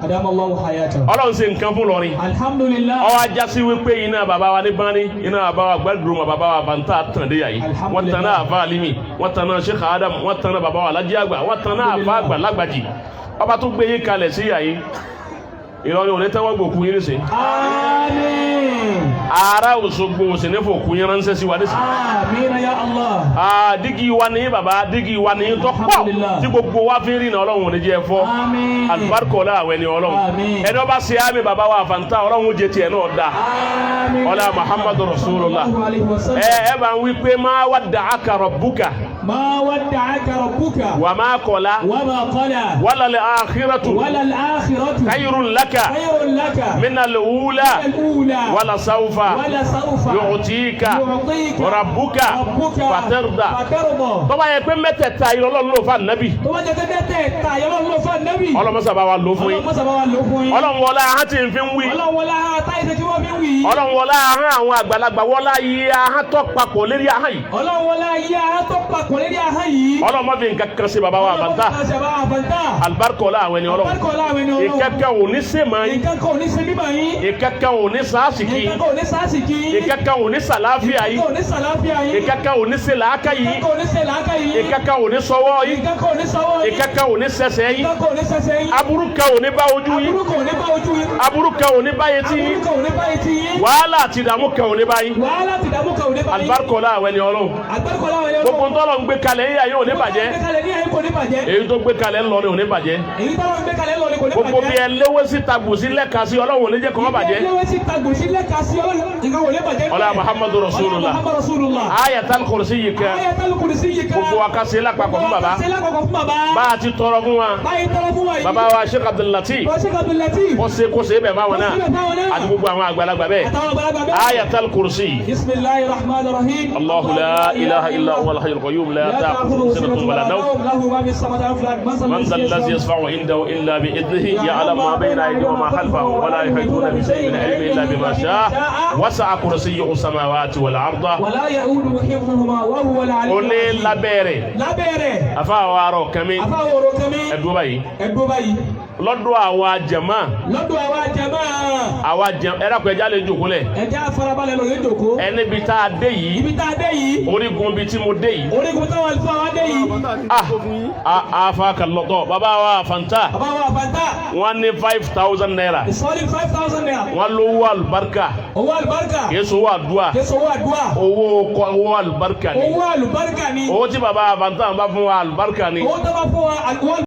adamallahu hayatahu. Ọlọ́run ṣe nǹkan fún lọrin. alhamdulillah. ọwọ́ ajá sí wípé iná bàbá wa ní bani iná bàbá wa gbàdúrà bàbá wa bàtà tàn dé yàyí. wọ́n tan náà àfa alimi wọ́n tan náà Sheikh Adam wọ́n tan náà bàbá wa alájí àgbà wọ́n tan náà àfa àgbà lágbàjì. ọba tó gbé yín kalẹ̀ sí yàyí Ìlọrin òní tẹ́wọ́ gbòkú yín nísìn. àmín. ara Òṣogbo òsì ní fòkú yín ránṣẹ́ sí wa nísìn. àmín ya Allah. dígí wa ní bàbá dígí wa ní tó pọ̀ tí gbogbo wa fi ń rìn náà Ọlọ́run òní jẹ́ fọ́. àmín. alibarikola àwọn ẹni Ọlọ́run. àmín. ẹni ọba ṣe àmì bàbá wa àfàǹtà Ọlọ́run jẹ tiẹ̀ náà da. àmín. ọlá Muhammadu Rasulullah. ẹ bá ń wí pé ma wadda'aka rabbuka. ma wadda'aka rabbuka. wa ma qala. wa ma qala. wala al-akhiratu. wala al-akhiratu. khayrun laka. khayrun laka. min al-ula. al-ula. wala sawfa. wala sawfa. yu'tika. rabbuka. fatarda. fatarda. tó bá yẹ pé mẹ́tẹ̀ẹ̀ta yìí Ọlọ́run ló fà nábì. tó bá jẹ́ pé mẹ́tẹ̀ẹ̀ta yìí Ọlọ́run ló fà nábì. Ọlọ́run sábà wa lò fún yín. Ọlọ́run sábà wa lò fún yín. Ọlọ́run wọlá ahọ́n tí ń fi ń wí. Ọlọ́run wọlá táyì ṣe tí wọ́n fi ń wí. Ọlọ́run wọlá ahọ́n àwọn àgbàlagbà wọlá yìí ahọ́n tó papọ̀ lérí ahọ́n yìí. Ọlọ́run wọlá yìí ahọ́n tó papọ̀ lérí ahọ́n yìí. Ọlọ́run má fi nǹkan kan sí baba wa àbàntà. alibarika ọlá àwọn ẹni Ọlọ́run. ìkẹ́kẹ́ ò ní ṣe máa yín. ìkẹ́kẹ́ ò ní sàásìkì. ìkẹ́kẹ́ ò ní sàláfíà yìí. ìkẹ́kẹ́ ò ní ṣe làákà yìí. ìkẹ́kẹ́ ò ní sọwọ́ yìí. ìkẹ́kẹ́ ò ní sẹsẹ̀ yìí. aburú kan ò ní bá ojú yín. aburú kan ò ní bá yẹtí yín. wàhálà àti ìdààmú kan ò ní bá yín. alibarika ọlá àwọn ẹni Ọlọ́run. gbogbo ntọ́lọ̀ ń gbé kalẹ̀ yíyá yóò ní bàjẹ́. èyí tó gbé kalẹ̀ ńlọ ni ò ní bàjẹ́. gbogbo bí ẹ léwé sí tagbò sí lẹ́ka sí Ọlọ́run ò ní jẹ́ kó má bàjẹ́. ọlá Muhammadu Rasulullah. ayatal kursi yìí kẹ́. gbogbo wa ká ṣe lápapọ̀ fún baba. bá a ti tọrọ fún wa. baba wa Sheikh Abdul Latif. kó ṣe bẹ̀ máa wọn náà. àti gbogbo àwọn àgbàlagbà bẹ́ẹ̀. ayatal kursi. bismillahir rahmanir rahim. Allahu la ilaha illa huwa al-hayyul qayyum la ta'khudhuhu sinatun wa la nawm. من ذا الذي يشفع عنده إلا بإذنه يعلم ما بين أيديهم وما خلفهم ولا يحيطون بشيء من علمه إلا بما شاء وسع كرسيه السماوات والأرض ولا يؤوده حفظهما وهو العلي قل لا بيري أفاوارو كمي أدوباي lọ́dọ̀ àwa jàmá. àwa jàmá ẹ̀rọ kò ẹja lè jòkó lẹ̀. ẹja farabalẹ̀ lọ lè jòkó. ẹni bí tá a dé yìí. orígun bí tí mo dé yìí. orígun táwọn àlùfáà wa dé yìí. afa kalọtọ baba wa fanta. wọ́n ní 5,000 naira. ìsọ̀rí 5,000 naira. wọ́n lówó àlùbáríkà. owó àlùbáríkà. kèsò owó àdúrà. owó àlùbáríkà ni. owó àlùbáríkà ni. owó tí baba fanta bá fún wa àlùbáríkà ni. owó tó bá fún wa àlùbáríkà.